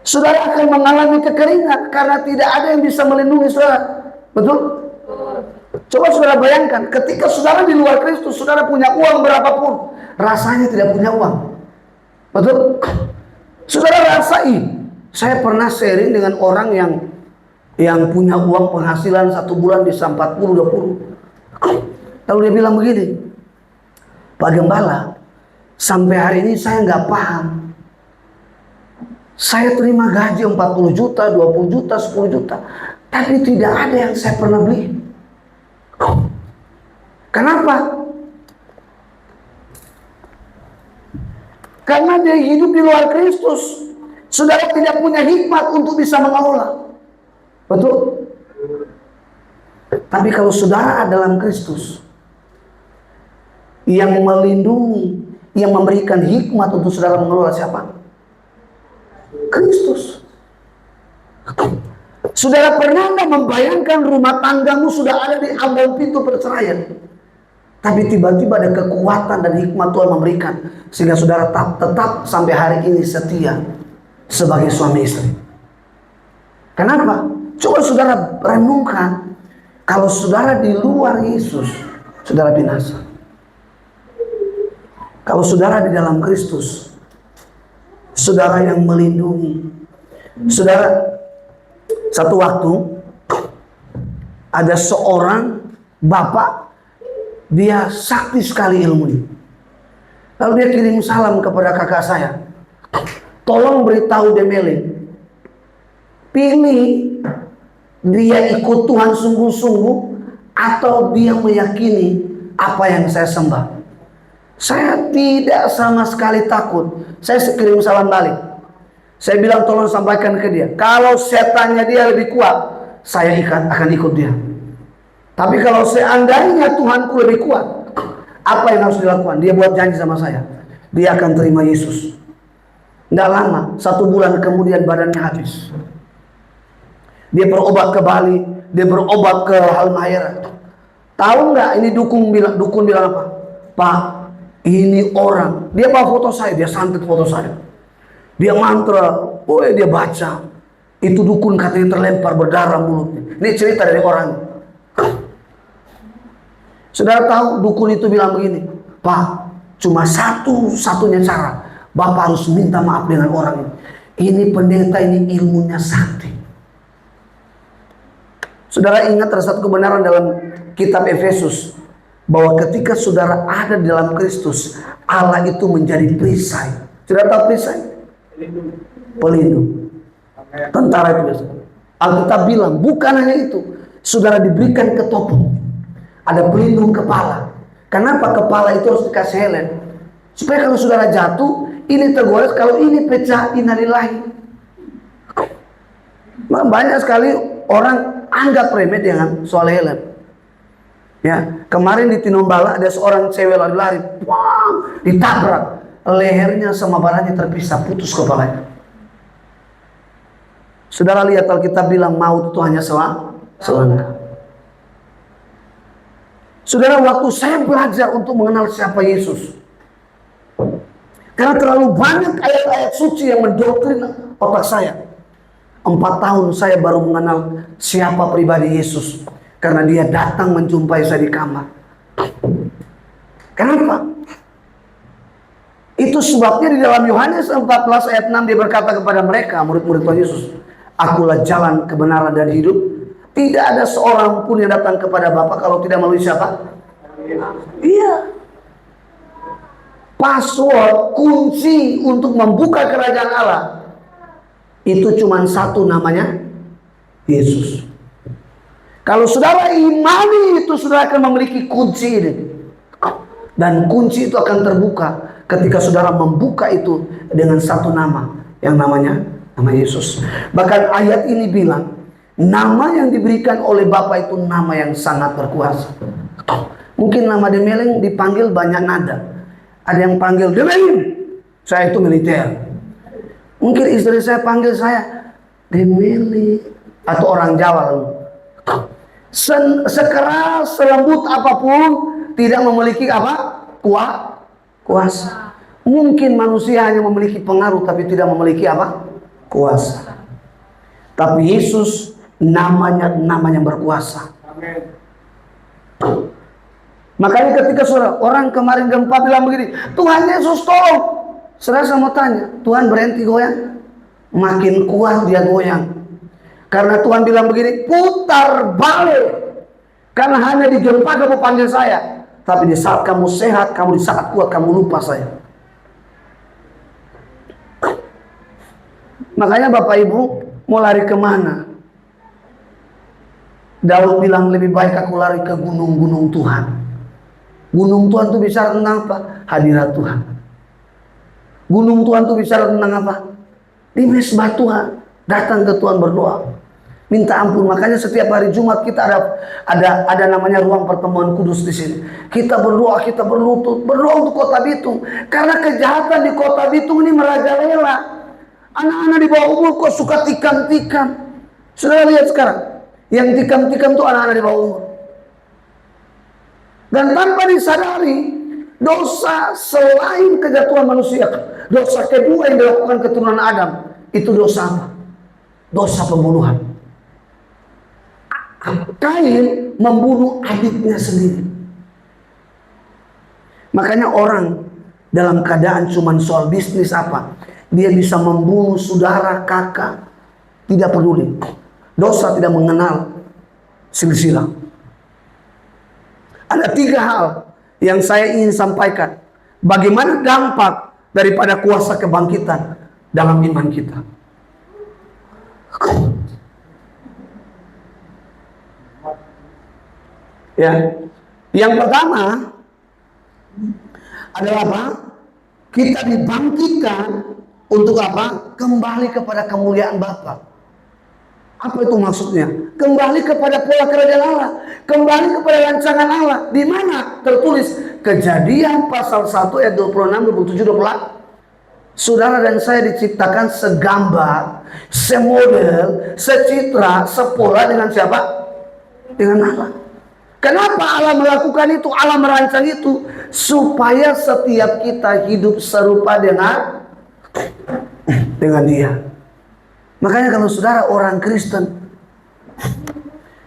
Saudara akan mengalami kekeringan karena tidak ada yang bisa melindungi saudara. Betul? Coba saudara bayangkan, ketika saudara di luar Kristus, saudara punya uang berapapun, rasanya tidak punya uang. Betul? Saudara rasai. Saya pernah sharing dengan orang yang punya uang penghasilan 1 bulan bisa 40-20. Lalu dia bilang begini, Pak Gembala, sampai hari ini saya nggak paham. Saya terima gaji 40 juta, 20 juta, 10 juta, tapi tidak ada yang saya pernah beli. Kenapa? Karena dia hidup di luar Kristus. Saudara tidak punya hikmat untuk bisa mengelola. Betul? Tapi kalau saudara dalam Kristus, yang melindungi, yang memberikan hikmat untuk saudara mengelola siapa? Kristus. Saudara pernah nggak membayangkan rumah tanggamu sudah ada di ambang pintu perceraian, tapi tiba-tiba ada kekuatan dan hikmat Tuhan memberikan sehingga saudara tetap sampai hari ini setia sebagai suami istri. Kenapa? Coba saudara renungkan, kalau saudara di luar Yesus, saudara binasa. Kalau saudara di dalam Kristus, saudara yang melindungi. Saudara, satu waktu ada seorang bapak, dia sakti sekali ilmunya. Lalu dia kirim salam kepada kakak saya, tolong beritahu Demele, pilih dia ikut Tuhan sungguh-sungguh atau dia meyakini apa yang saya sembah. Saya tidak sama sekali takut. Saya kirim salam balik. Saya bilang tolong sampaikan ke dia, kalau setannya dia lebih kuat, saya akan ikut dia. Tapi kalau seandainya Tuhanku lebih kuat, apa yang harus dilakukan? Dia buat janji sama saya, dia akan terima Yesus. Tidak lama, 1 bulan kemudian badannya habis. Dia berobat ke Bali, dia berobat ke Halmahera. Tahu nggak ini dukun bilang apa? Pak, ini orang, dia bawa foto saya, dia santet foto saya. Dia mantra, dia baca. Itu dukun katanya terlempar berdarah mulutnya. Ini cerita dari orang. Saudara tahu dukun itu bilang begini, Pak, cuma satu-satunya cara, Bapak harus minta maaf dengan orang ini. Ini pendeta ini ilmunya sakti. Saudara ingat ada satu kebenaran dalam kitab Efesus, bahwa ketika saudara ada di dalam Kristus, Allah itu menjadi perisai. Saudara tahu perisai? Pelindung. Tentara itu biasa. Alkitab bilang bukan hanya itu, saudara diberikan ketopeng, ada pelindung kepala. Kenapa kepala itu harus dikasih helm? Supaya kalau saudara jatuh, ini tergores, kalau ini pecah, innalillahi. Banyak sekali orang anggap remeh dengan soal helm. Ya, kemarin di Tinombala ada seorang cewek lari-lari, ditabrak. Lehernya sama badannya terpisah, putus kepalanya. Saudara lihat Alkitab bilang maut itu hanya selangkah. Saudara, waktu saya belajar untuk mengenal siapa Yesus, karena terlalu banyak ayat-ayat suci yang mendoktrin otak saya. 4 tahun saya baru mengenal siapa pribadi Yesus. Karena dia datang menjumpai saya di kamar. Kenapa? Itu sebabnya di dalam Yohanes 14 ayat 6 dia berkata kepada mereka, murid-murid Tuhan Yesus, "Akulah jalan, kebenaran, dan hidup. Tidak ada seorang pun yang datang kepada Bapa kalau tidak melalui siapa?" Iya. Password, kunci untuk membuka kerajaan Allah itu cuma satu, namanya Yesus. Kalau saudara imani itu, saudara akan memiliki kunci ini. Dan kunci itu akan terbuka ketika saudara membuka itu dengan satu nama, yang namanya nama Yesus. Bahkan ayat ini bilang, nama yang diberikan oleh Bapa itu nama yang sangat berkuasa. Mungkin nama Demeleng dipanggil banyak nada. Ada yang panggil Demeleng, saya itu militer. Mungkin istri saya panggil saya Demeleng, atau orang Jawa. Sekeras, selembut apapun, tidak memiliki apa? Kuasa. Mungkin manusia hanya memiliki pengaruh, tapi tidak memiliki apa? Kuasa. Tapi Yesus namanya yang berkuasa. Makanya ketika orang kemarin gempa bilang begini, "Tuhan Yesus tolong." Saya mau tanya, Tuhan berhenti goyang? Makin kuat dia goyang. Karena Tuhan bilang begini, "Putar balik." Karena hanya di gempa kamu panggil saya. Tapi di saat kamu sehat, kamu di saat kuat, kamu lupa saya. Makanya Bapak Ibu mau lari kemana? Daud bilang, lebih baik aku lari ke gunung-gunung Tuhan. Gunung Tuhan itu bicara tentang apa? Hadirat Tuhan. Gunung Tuhan itu bicara tentang apa? Di mesbah Tuhan. Datang ke Tuhan berdoa. Minta ampun. Makanya setiap hari Jumat kita ada namanya ruang pertemuan kudus di sini. Kita berdoa, kita berlutut, berdoa untuk kota Bitung. Karena kejahatan di kota Bitung ini merajalela. Anak-anak di bawah umur kok suka tikam-tikam. Saudara lihat sekarang, yang tikam-tikam itu anak-anak di bawah umur. Dan tanpa disadari, dosa selain kejatuhan manusia, dosa kedua yang dilakukan keturunan Adam, itu dosa apa? Dosa pembunuhan. Kain membunuh adiknya sendiri. Makanya orang dalam keadaan cuma soal bisnis apa, dia bisa membunuh saudara, kakak, tidak peduli. Dosa tidak mengenal silsilah. Ada 3 hal yang saya ingin sampaikan. Bagaimana dampak daripada kuasa kebangkitan dalam iman kita. Ya, yang pertama adalah apa? Kita dibangkitkan untuk apa? Kembali kepada kemuliaan Bapa. Apa itu maksudnya? Kembali kepada pola kerajaan Allah, kembali kepada rancangan Allah. Di mana tertulis Kejadian pasal 1 ayat 26, 27, 28. Saudara dan saya diciptakan segambar, semodel, secitra, sepola dengan siapa? Dengan Allah. Kenapa Allah melakukan itu? Allah merancang itu supaya setiap kita hidup serupa dengan Dia. Makanya kalau saudara orang Kristen,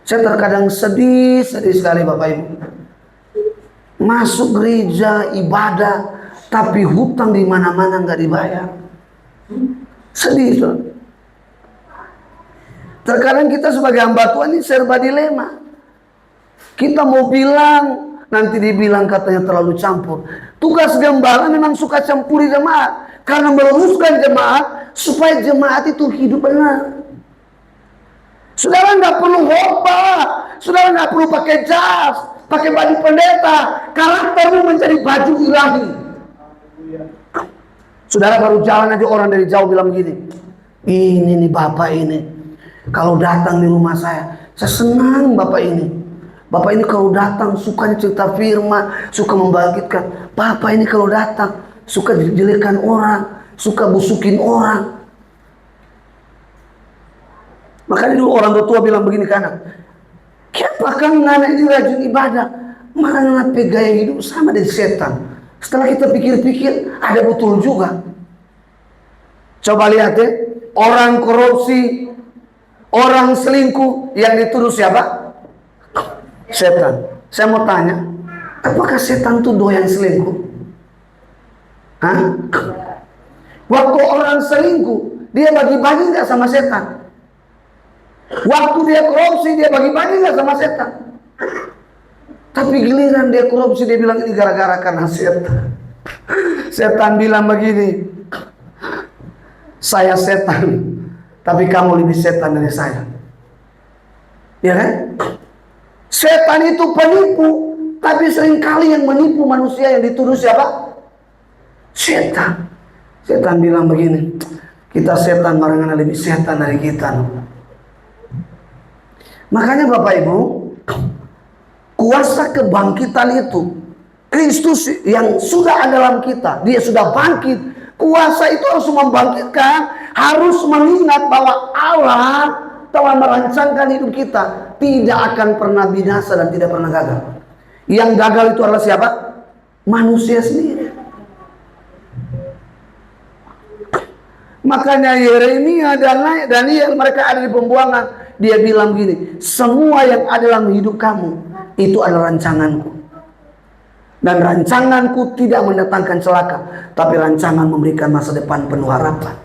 saya terkadang sedih sekali Bapak Ibu. Masuk gereja, ibadah, tapi hutang di mana-mana nggak dibayar. Sedih itu. Terkadang kita sebagai hamba Tuhan ini serba dilema. Kita mau bilang, nanti dibilang katanya terlalu campur. Tugas gembala memang suka campuri jemaat. Karena meluruskan jemaat, supaya jemaat itu hidup benar. Saudara nggak perlu khotbah, saudara nggak perlu pakai jas, pakai baju pendeta. Karaktermu menjadi baju ilahi. Saudara baru jalan aja, orang dari jauh bilang gini, "Ini nih Bapak ini, kalau datang di rumah saya senang Bapak ini. Bapak ini kalau datang suka cerita firman, suka membangkitkan. Bapak ini kalau datang suka jelekan orang, suka busukin orang." Makanya dulu orang tua bilang begini ke anak, "Kenapa kan anak ini rajin ibadah? Mana gaya hidup sama dengan setan." Setelah kita pikir-pikir, ada betul juga. Coba lihat ya, orang korupsi, orang selingkuh, yang dituduh siapa? Setan. Saya mau tanya, apakah setan itu doyan selingkuh? Hah? Waktu orang selingkuh, dia bagi-bagi nggak sama setan? Waktu dia korupsi, dia bagi-bagi nggak sama setan? Tapi giliran dia korupsi, dia bilang ini gara-gara karena setan. Setan bilang begini, saya setan, tapi kamu lebih setan dari saya. Ya kan? Setan itu penipu, tapi seringkali yang menipu manusia yang dituduh siapa? Setan. Setan bilang begini, kita setan barangkali lebih setan dari kita. Makanya Bapak Ibu, kuasa kebangkitan itu, Kristus yang sudah ada dalam kita, dia sudah bangkit. Kuasa itu harus membangkitkan, harus mengingat bahwa Allah telah merancangkan hidup kita, tidak akan pernah binasa dan tidak pernah gagal. Yang gagal itu adalah siapa? Manusia sendiri. Makanya Yeremia dan Daniel, mereka ada di pembuangan. Dia bilang gini, semua yang ada dalam hidup kamu itu adalah rancanganku. Dan rancanganku tidak mendatangkan celaka, tapi rancangan memberikan masa depan penuh harapan.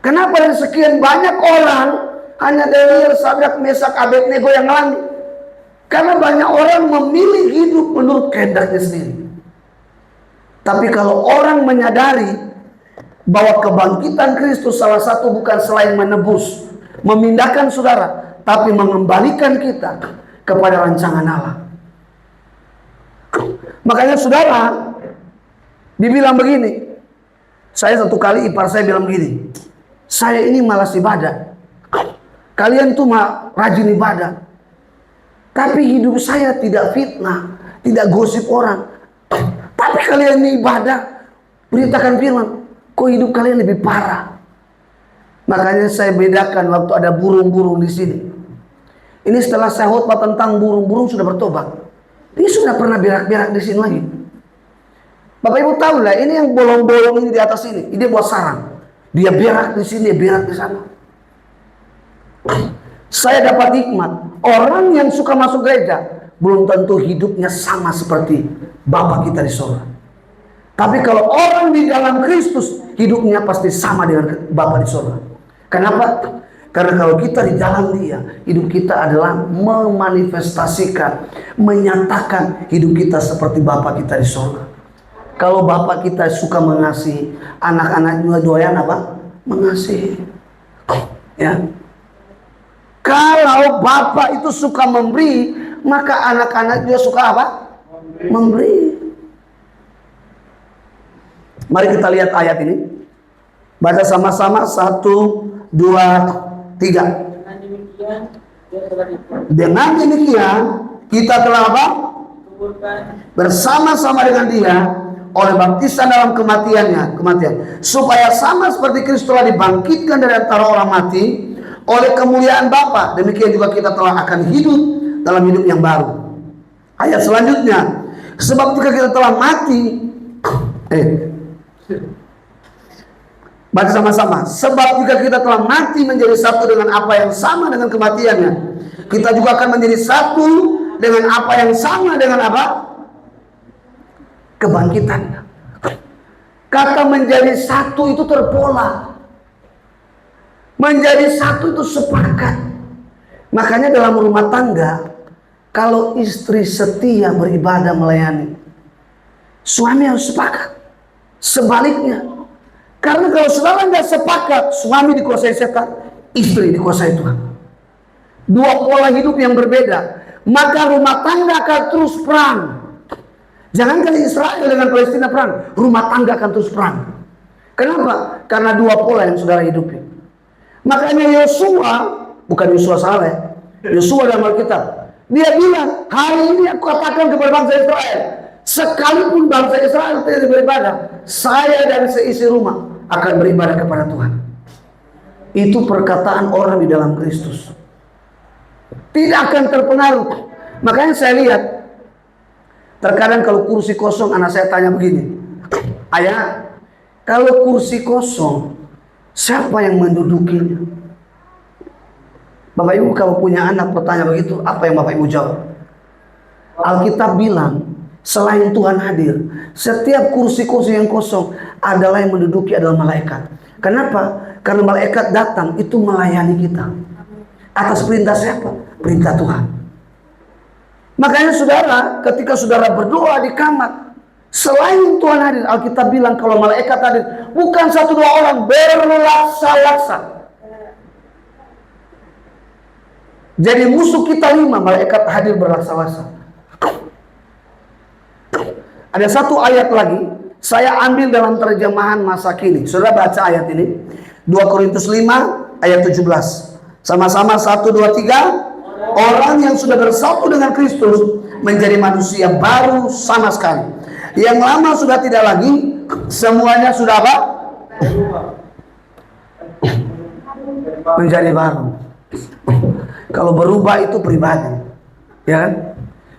Kenapa dari sekian banyak orang hanya Daniel, Sadrak, Mesak, Abednego yang lain? Karena banyak orang memilih hidup menurut kehendaknya sendiri. Tapi kalau orang menyadari bahwa kebangkitan Kristus salah satu bukan selain menebus, memindahkan saudara, tapi mengembalikan kita kepada rancangan Allah. Makanya saudara, dibilang begini, saya satu kali ipar saya bilang begini, saya ini malas ibadah, kalian tuh rajin ibadah, tapi hidup saya tidak fitnah, tidak gosip orang. Tapi kalian ini ibadah, beritakan firman, kok hidup kalian lebih parah. Makanya saya bedakan waktu ada burung-burung di sini. Ini setelah saya khotbah tentang burung-burung sudah bertobat. Dia sudah pernah berak-berak di sini lagi. Bapak Ibu tahu lah, ini yang bolong-bolong ini di atas ini, dia buat sarang. Dia berak di sini, dia berak di sana. Saya dapat hikmat, orang yang suka masuk gereja belum tentu hidupnya sama seperti Bapa kita di surga. Tapi kalau orang di dalam Kristus, hidupnya pasti sama dengan Bapa di surga. Kenapa? Karena kalau kita di dalam Dia, hidup kita adalah memanifestasikan, menyatakan hidup kita seperti Bapa kita di surga. Kalau Bapa kita suka mengasihi, anak-anak juga doyan apa? Mengasihi. Ya. Kalau Bapa itu suka memberi, maka anak-anak juga suka apa? Memberi. Mari kita lihat ayat ini. Baca sama-sama 1, 2, 3. Dengan demikian kita telah apa? Bersama-sama dengan Dia oleh baptisan dalam kematian, supaya sama seperti Kristus telah dibangkitkan dari antara orang mati oleh kemuliaan Bapa, demikian juga kita telah akan hidup dalam hidup yang baru. Ayat selanjutnya, sebab jika kita telah mati, baca sama-sama. Sebab jika kita telah mati menjadi satu dengan apa yang sama dengan kematiannya, kita juga akan menjadi satu dengan apa yang sama dengan apa? Kebangkitannya. Kata menjadi satu itu terpola. Menjadi satu itu sepakat. Makanya dalam rumah tangga, kalau istri setia beribadah melayani, suami harus sepakat. Sebaliknya, karena kalau saudara nggak sepakat, suami dikuasai setan, istri dikuasai Tuhan. Dua pola hidup yang berbeda, maka rumah tangga akan terus perang. Jangankan Israel dengan Palestina perang, rumah tangga akan terus perang. Kenapa? Karena dua pola yang saudara hidupi. Makanya Yosua, bukan Yosua salah ya, Yosua dalam Alkitab, dia bilang, hari ini aku katakan kepada bangsa Israel, sekalipun bangsa Israel tidak beribadah, saya dan seisi rumah akan beribadah kepada Tuhan. Itu perkataan orang di dalam Kristus. Tidak akan terpengaruh. Makanya saya lihat, terkadang kalau kursi kosong, anak saya tanya begini, ayah, kalau kursi kosong, Siapa yang mendudukinya? Bapak Ibu kalau punya anak bertanya begitu, apa yang Bapak Ibu jawab? Alkitab bilang, selain Tuhan hadir, setiap kursi-kursi yang kosong adalah yang menduduki adalah malaikat. Kenapa? Karena malaikat datang itu melayani kita. Atas perintah siapa? Perintah Tuhan. Makanya saudara, ketika saudara berdoa di kamar, selain Tuhan hadir, Alkitab bilang kalau malaikat hadir, bukan 1-2 orang, berlaksa-laksa. Jadi musuh kita 5, malaikat hadir berlaksa-laksa. Ada satu ayat lagi, saya ambil dalam terjemahan masa kini. Saudara baca ayat ini, 2 Korintus 5 ayat 17. Sama-sama 1, 2, 3. Orang yang sudah bersatu dengan Kristus menjadi manusia baru sama sekali. Yang lama sudah tidak lagi, semuanya sudah apa? Menjadi baru. Kalau berubah itu pribadi, ya kan?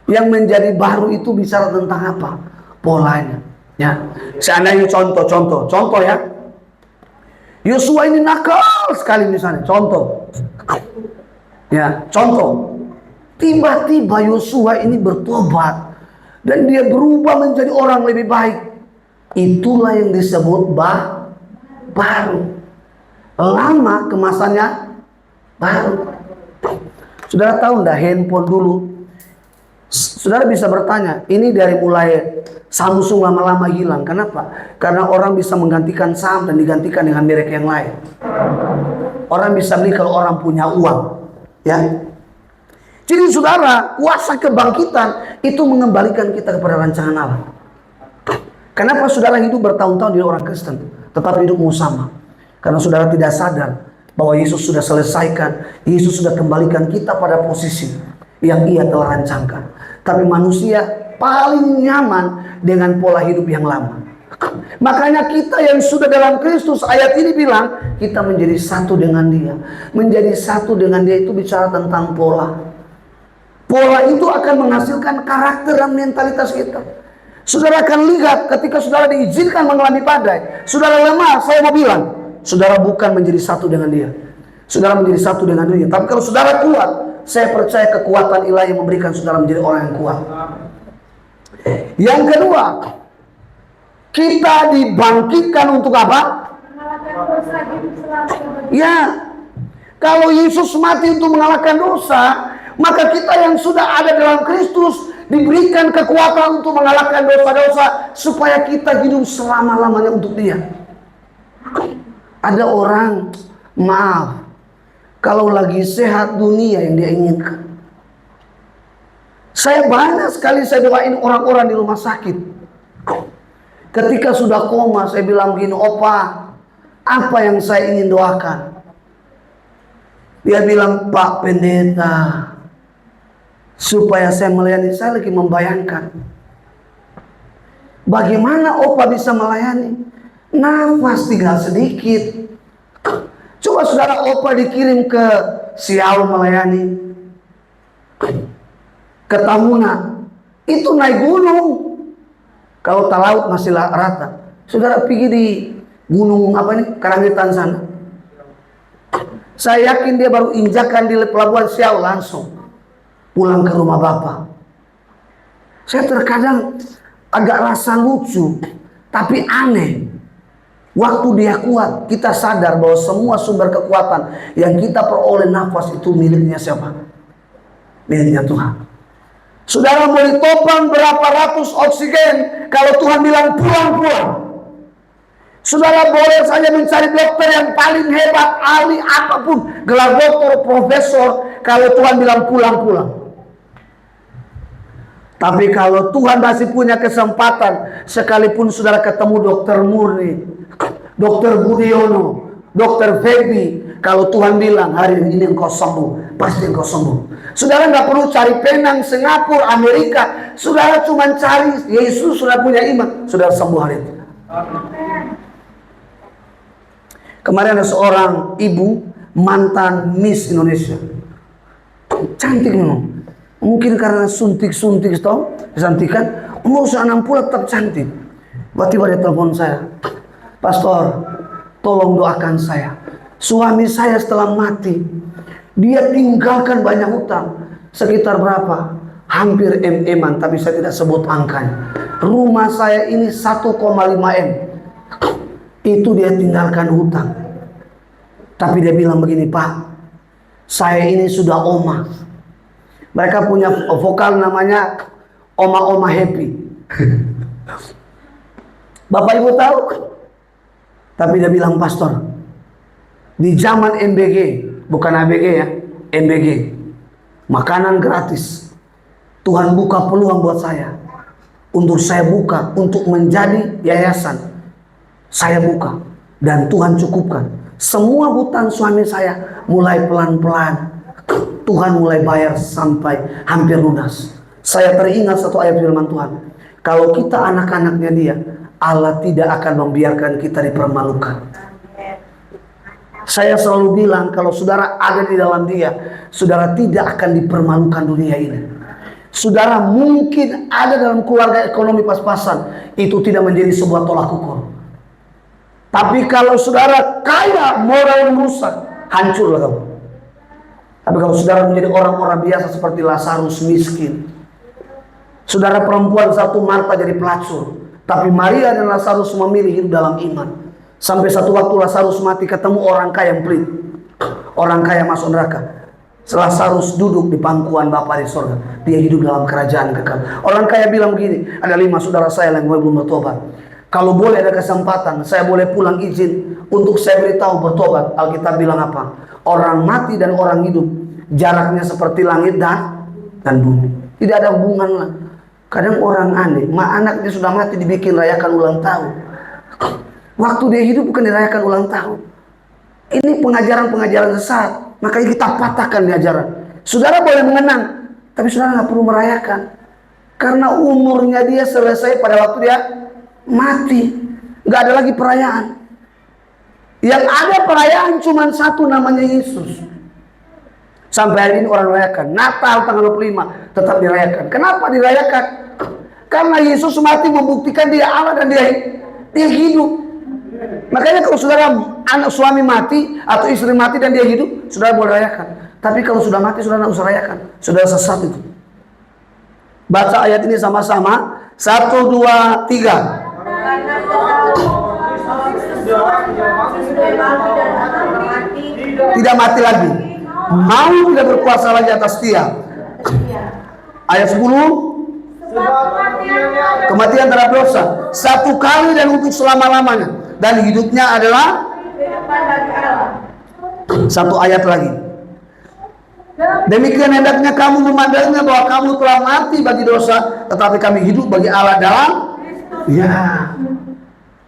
Yang menjadi baru itu bicara tentang apa? Polanya, ya. Seandainya contoh ya. Yosua ini nakal sekali misalnya, contoh. Ya, contoh. Tiba-tiba Yosua ini bertobat dan dia berubah menjadi orang lebih baik. Itulah yang disebut baru. Lama kemasannya baru. Saudara tahu enggak handphone dulu? Saudara bisa bertanya, ini dari mulai Samsung lama-lama hilang. Kenapa? Karena orang bisa menggantikan saham dan digantikan dengan merek yang lain. Orang bisa beli kalau orang punya uang. Ya. Jadi saudara, kuasa kebangkitan itu mengembalikan kita kepada rancangan Allah. Kenapa saudara hidup bertahun-tahun di orang Kristen, tetapi hidupmu sama? Karena saudara tidak sadar bahwa Yesus sudah selesaikan, Yesus sudah kembalikan kita pada posisi yang Ia telah rancangkan. Tapi manusia paling nyaman dengan pola hidup yang lama. Makanya kita yang sudah dalam Kristus, ayat ini bilang kita menjadi satu dengan Dia. Menjadi satu dengan Dia itu bicara tentang pola. Pola itu akan menghasilkan karakter dan mentalitas kita. Saudara akan lihat ketika saudara diizinkan mengalami badai, saudara lemah, saya mau bilang, saudara bukan menjadi satu dengan Dia. Saudara menjadi satu dengan Dia. Tapi kalau saudara kuat, saya percaya kekuatan ilahi memberikan saudara menjadi orang yang kuat. Yang kedua, kita dibangkitkan untuk apa? Ya, kalau Yesus mati untuk mengalahkan dosa, maka kita yang sudah ada dalam Kristus diberikan kekuatan untuk mengalahkan dosa-dosa supaya kita hidup selama-lamanya untuk Dia. Ada orang, maaf, kalau lagi sehat dunia yang dia inginkan. Saya banyak sekali saya doain orang-orang di rumah sakit. Ketika sudah koma, saya bilang begini, opa, apa yang saya ingin doakan? Dia bilang, Pak Pendeta, supaya saya melayani. Saya lagi membayangkan, bagaimana opa bisa melayani? Nafas tinggal sedikit. Coba saudara opa dikirim ke Siau melayani, ke Tamuna, itu naik gunung. Kalau laut masih rata. Saudara pergi di gunung apa ini, Karangitan sana. Saya yakin dia baru injakan di pelabuhan Siau langsung pulang ke rumah Bapak. Saya terkadang agak rasa lucu, tapi aneh. Waktu dia kuat, kita sadar bahwa semua sumber kekuatan yang kita peroleh nafas itu miliknya siapa? Miliknya Tuhan. Saudara mau ditopang berapa ratus oksigen, kalau Tuhan bilang pulang-pulang. Saudara boleh saja mencari dokter yang paling hebat, ahli apapun, gelar doktor, profesor, kalau Tuhan bilang pulang-pulang. Tapi kalau Tuhan masih punya kesempatan, sekalipun saudara ketemu dokter murni, dokter Budiono, dokter Febi, kalau Tuhan bilang hari ini engkau sembuh, pasti engkau sembuh. Saudara nggak perlu cari Penang, Singapura, Amerika. Saudara cuma cari Yesus, sudah punya iman, saudara sembuh hari itu. Kemarin ada seorang ibu mantan Miss Indonesia, cantik memang. Mungkin karena suntik-suntik tau, disantikan, umur 60 tetap cantik. Tiba-tiba dia telepon saya, Pastor, tolong doakan saya. Suami saya setelah mati, dia tinggalkan banyak hutang. Sekitar berapa? Hampir M-an, tapi saya tidak sebut angkanya. Rumah saya ini 1,5 M. Itu dia tinggalkan hutang. Tapi dia bilang begini, Pak, saya ini sudah oma. Mereka punya vokal namanya Oma-Oma Happy. Bapak Ibu tahu? Tapi dia bilang, pastor, di zaman MBG, bukan ABG ya, MBG, makanan gratis. Tuhan buka peluang buat saya. Untuk saya buka, untuk menjadi yayasan. Saya buka. Dan Tuhan cukupkan. Semua hutang suami saya mulai pelan-pelan. Tuhan mulai bayar sampai hampir lunas. Saya teringat satu ayat firman Tuhan. Kalau kita anak-anaknya dia, Allah tidak akan membiarkan kita dipermalukan. Saya selalu bilang, kalau saudara ada di dalam dia, saudara tidak akan dipermalukan dunia ini. Saudara mungkin ada dalam keluarga ekonomi pas-pasan, itu tidak menjadi sebuah tolak ukur. Tapi kalau saudara kaya, moral rusak, hancurlah kamu. Tapi kalau saudara menjadi orang-orang biasa seperti Lazarus miskin, saudara perempuan satu Marta jadi pelacur, tapi Maria dan Lazarus memilih hidup dalam iman. Sampai satu waktu Lazarus mati, ketemu orang kaya yang pelit, orang kaya masuk neraka. Lazarus duduk di pangkuan Bapa di sorga, dia hidup dalam kerajaan kekal. Orang kaya bilang begini, ada 5 saudara saya yang belum bertobat. Kalau boleh ada kesempatan, saya boleh pulang izin untuk saya beritahu bertobat. Alkitab bilang apa? Orang mati dan orang hidup jaraknya seperti langit dan bumi. Tidak ada hubungan lah. Kadang orang aneh, anaknya sudah mati dibikin rayakan ulang tahun. Waktu dia hidup bukan dirayakan ulang tahun. Ini pengajaran-pengajaran sesat. Makanya kita patahkan di ajaran. Saudara boleh mengenang, tapi saudara nggak perlu merayakan. Karena umurnya dia selesai pada waktu dia mati. Nggak ada lagi perayaan. Yang ada perayaan cuma satu, namanya Yesus. Sampai hari ini orang rayakan. Natal tanggal 25 tetap dirayakan. Kenapa dirayakan? Karena Yesus mati membuktikan dia Allah dan dia hidup. Makanya kalau saudara anak suami mati atau istri mati dan dia hidup, saudara boleh rayakan. Tapi kalau sudah mati, saudara tidak usah rayakan. Saudara sesat itu. Baca ayat ini sama-sama. 1, 2, 3. Tidak mati lagi. Mau tidak berkuasa lagi atas dia. Ayat 10. Kematian terhadap dosa 1 kali dan untuk selama-lamanya. Dan hidupnya adalah 1 ayat lagi. Demikian hendaknya kamu memandangnya bahwa kamu telah mati bagi dosa, tetapi kami hidup bagi Allah dalam. Ya.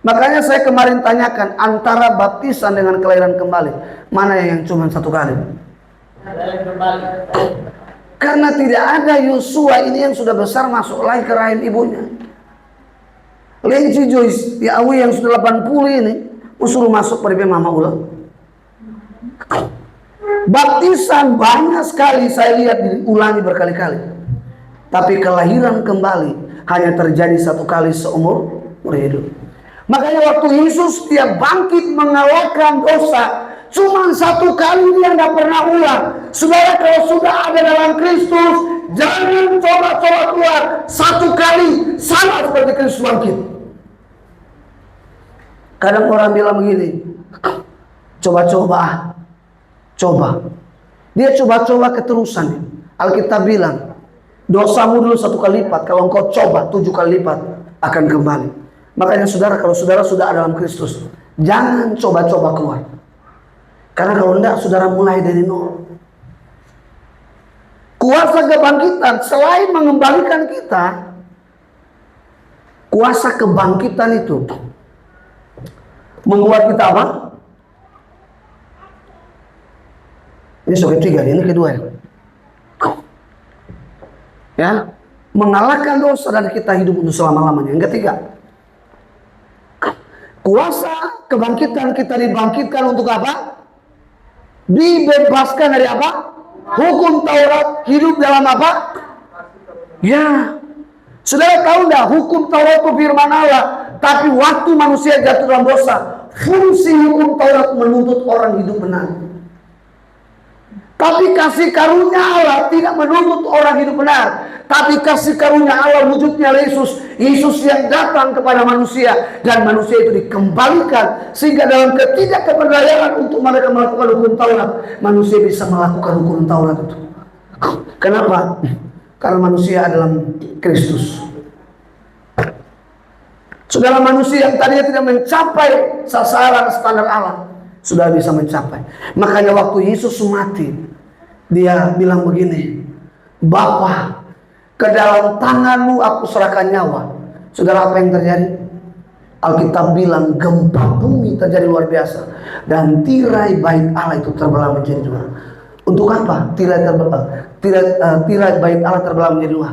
Makanya saya kemarin tanyakan, antara baptisan dengan kelahiran kembali, mana yang cuma 1 kali? Karena tidak ada Yosua ini yang sudah besar masuk lagi ke rahim ibunya. Lenci Joyce, ya Awi yang sudah 80 ini, suruh masuk pada mama ulang. Baptisan banyak sekali saya lihat diulangi berkali-kali. Tapi kelahiran kembali hanya terjadi 1 kali seumur hidup. Makanya waktu Yesus dia bangkit mengalahkan dosa, cuma 1 kali dia tidak pernah ulang. Saudara, kalau sudah ada dalam Kristus, jangan coba-coba keluar. 1 kali sama seperti Kristus bangkit. Kadang orang bilang begini, coba-coba. Dia coba-coba keterusan. Alkitab bilang, dosamu dulu 1 kali lipat. Kalau engkau coba 7 kali lipat, akan kembali. Makanya saudara, kalau saudara sudah ada dalam Kristus, jangan coba-coba keluar. Karena kalau enggak, saudara mulai dari nol. Kuasa kebangkitan selain mengembalikan kita, kuasa kebangkitan itu membuat kita apa? Ini soal ketiga, ini kedua ya. Ya, mengalahkan dosa dan kita hidup untuk selama-lamanya. Yang ketiga, kuasa kebangkitan kita dibangkitkan untuk apa? Dibebaskan dari apa? Hukum Taurat, hidup dalam apa? Ya. Saudara tahu enggak, hukum Taurat itu firman Allah. Tapi waktu manusia jatuh dalam dosa, fungsi hukum Taurat menuntut orang hidup benar. Tapi kasih karunia Allah tidak menuntut orang hidup benar. Tapi kasih karunia Allah wujudnya Yesus. Yesus yang datang kepada manusia. Dan manusia itu dikembalikan. Sehingga dalam ketidakkeberdayaan untuk mereka melakukan hukum Taurat, manusia bisa melakukan hukum Taurat itu. Kenapa? Karena manusia adalah Kristus. Saudara, manusia yang tadinya tidak mencapai sasaran standar Allah sudah bisa mencapai. Makanya waktu Yesus mati, dia bilang begini, Bapa, ke dalam tanganmu aku serahkan nyawa. Saudara, apa yang terjadi? Alkitab bilang gempa bumi terjadi luar biasa. Dan tirai bait Allah itu terbelah menjadi dua. Untuk apa? Tirai bait Allah terbelah menjadi dua.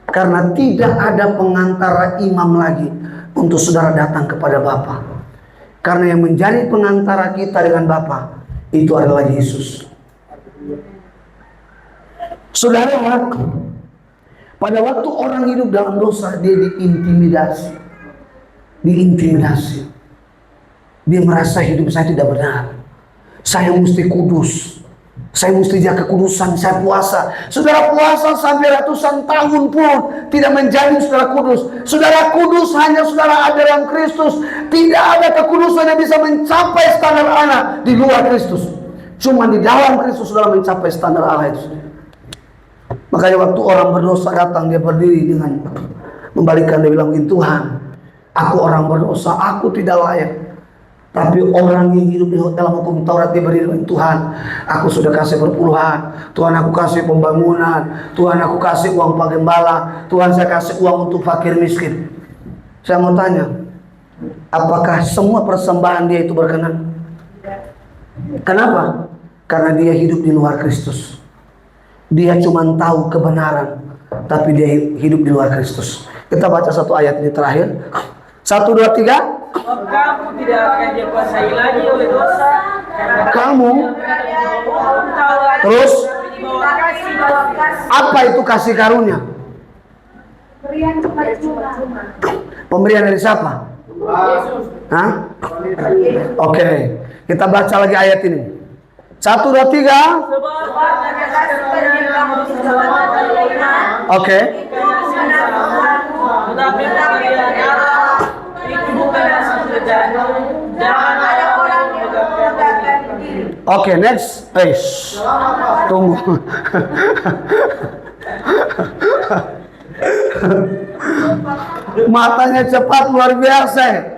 Karena tidak ada pengantara imam lagi untuk saudara datang kepada Bapa. Karena yang menjadi pengantara kita dengan Bapa itu adalah Yesus. Saudara, pada waktu orang hidup dalam dosa, dia diintimidasi. Dia merasa hidup saya tidak benar. Saya mesti kudus. Saya mesti jaga kekudusan, saya puasa. Saudara, puasa sampai ratusan tahun pun tidak menjadi saudara kudus. Saudara kudus hanya saudara ada dalam Kristus. Tidak ada kekudusan yang bisa mencapai standar Allah di luar Kristus. Cuma di dalam Kristus saudara mencapai standar Allah itu. Makanya waktu orang berdosa datang, dia berdiri dengan membalikkan, dia bilang, Tuhan, aku orang berdosa, aku tidak layak. Tapi orang yang hidup dalam hukum Taurat, dia berdiri dengan Tuhan, aku sudah kasih perpuluhan, Tuhan aku kasih pembangunan, Tuhan aku kasih uang pagembala, Tuhan saya kasih uang untuk fakir miskin. Saya mau tanya, apakah semua persembahan dia itu berkenan? Kenapa? Karena dia hidup di luar Kristus. Dia cuma tahu kebenaran, tapi dia hidup di luar Kristus. Kita baca satu ayat ini terakhir. 1, 2, 3. Kamu tidak akan dikuasai lagi oleh dosa. Kamu terus apa itu kasih karunia? Pemberian dari siapa? Hah? Oke, kita baca lagi ayat ini. 1, 2, 3. Oke. Oke, next. Tunggu. Matanya cepat luar biasa.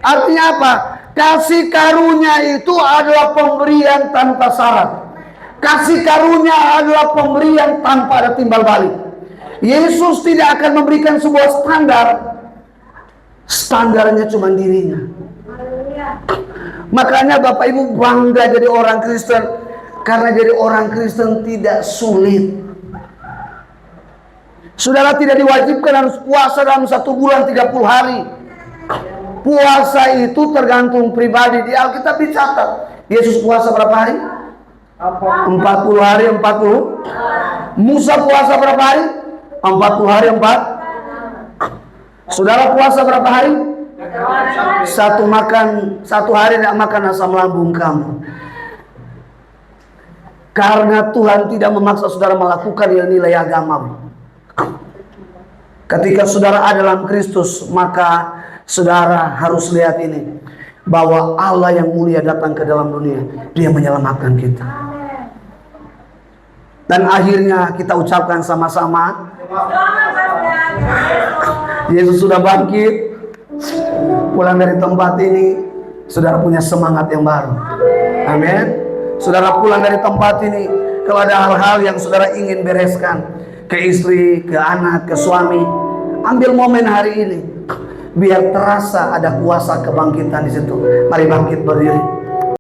Artinya apa? Kasih karunia itu adalah pemberian tanpa syarat. Kasih karunia adalah pemberian tanpa ada timbal balik. Yesus tidak akan memberikan sebuah standar. Standarnya cuma dirinya. Makanya Bapak Ibu bangga jadi orang Kristen. Karena jadi orang Kristen tidak sulit. Saudara tidak diwajibkan harus puasa dalam 1 bulan 30 hari. Puasa itu tergantung pribadi. Di Alkitab dicatat, Yesus puasa berapa hari? 40 hari 40. Musa puasa berapa hari? 40 hari 4. Saudara puasa berapa hari? Satu hari tidak makan asam lambung kamu. Karena Tuhan tidak memaksa saudara melakukan nilai agama. Ketika saudara ada dalam Kristus, maka saudara harus lihat ini, bahwa Allah yang mulia datang ke dalam dunia. Dia menyelamatkan kita. Dan akhirnya kita ucapkan sama-sama, Yesus sudah bangkit. Pulang dari tempat ini, saudara punya semangat yang baru. Amin. Saudara pulang dari tempat ini, kalau ada hal-hal yang saudara ingin bereskan, ke istri, ke anak, ke suami, ambil momen hari ini, biar terasa ada kuasa kebangkitan di situ. Mari bangkit berdiri.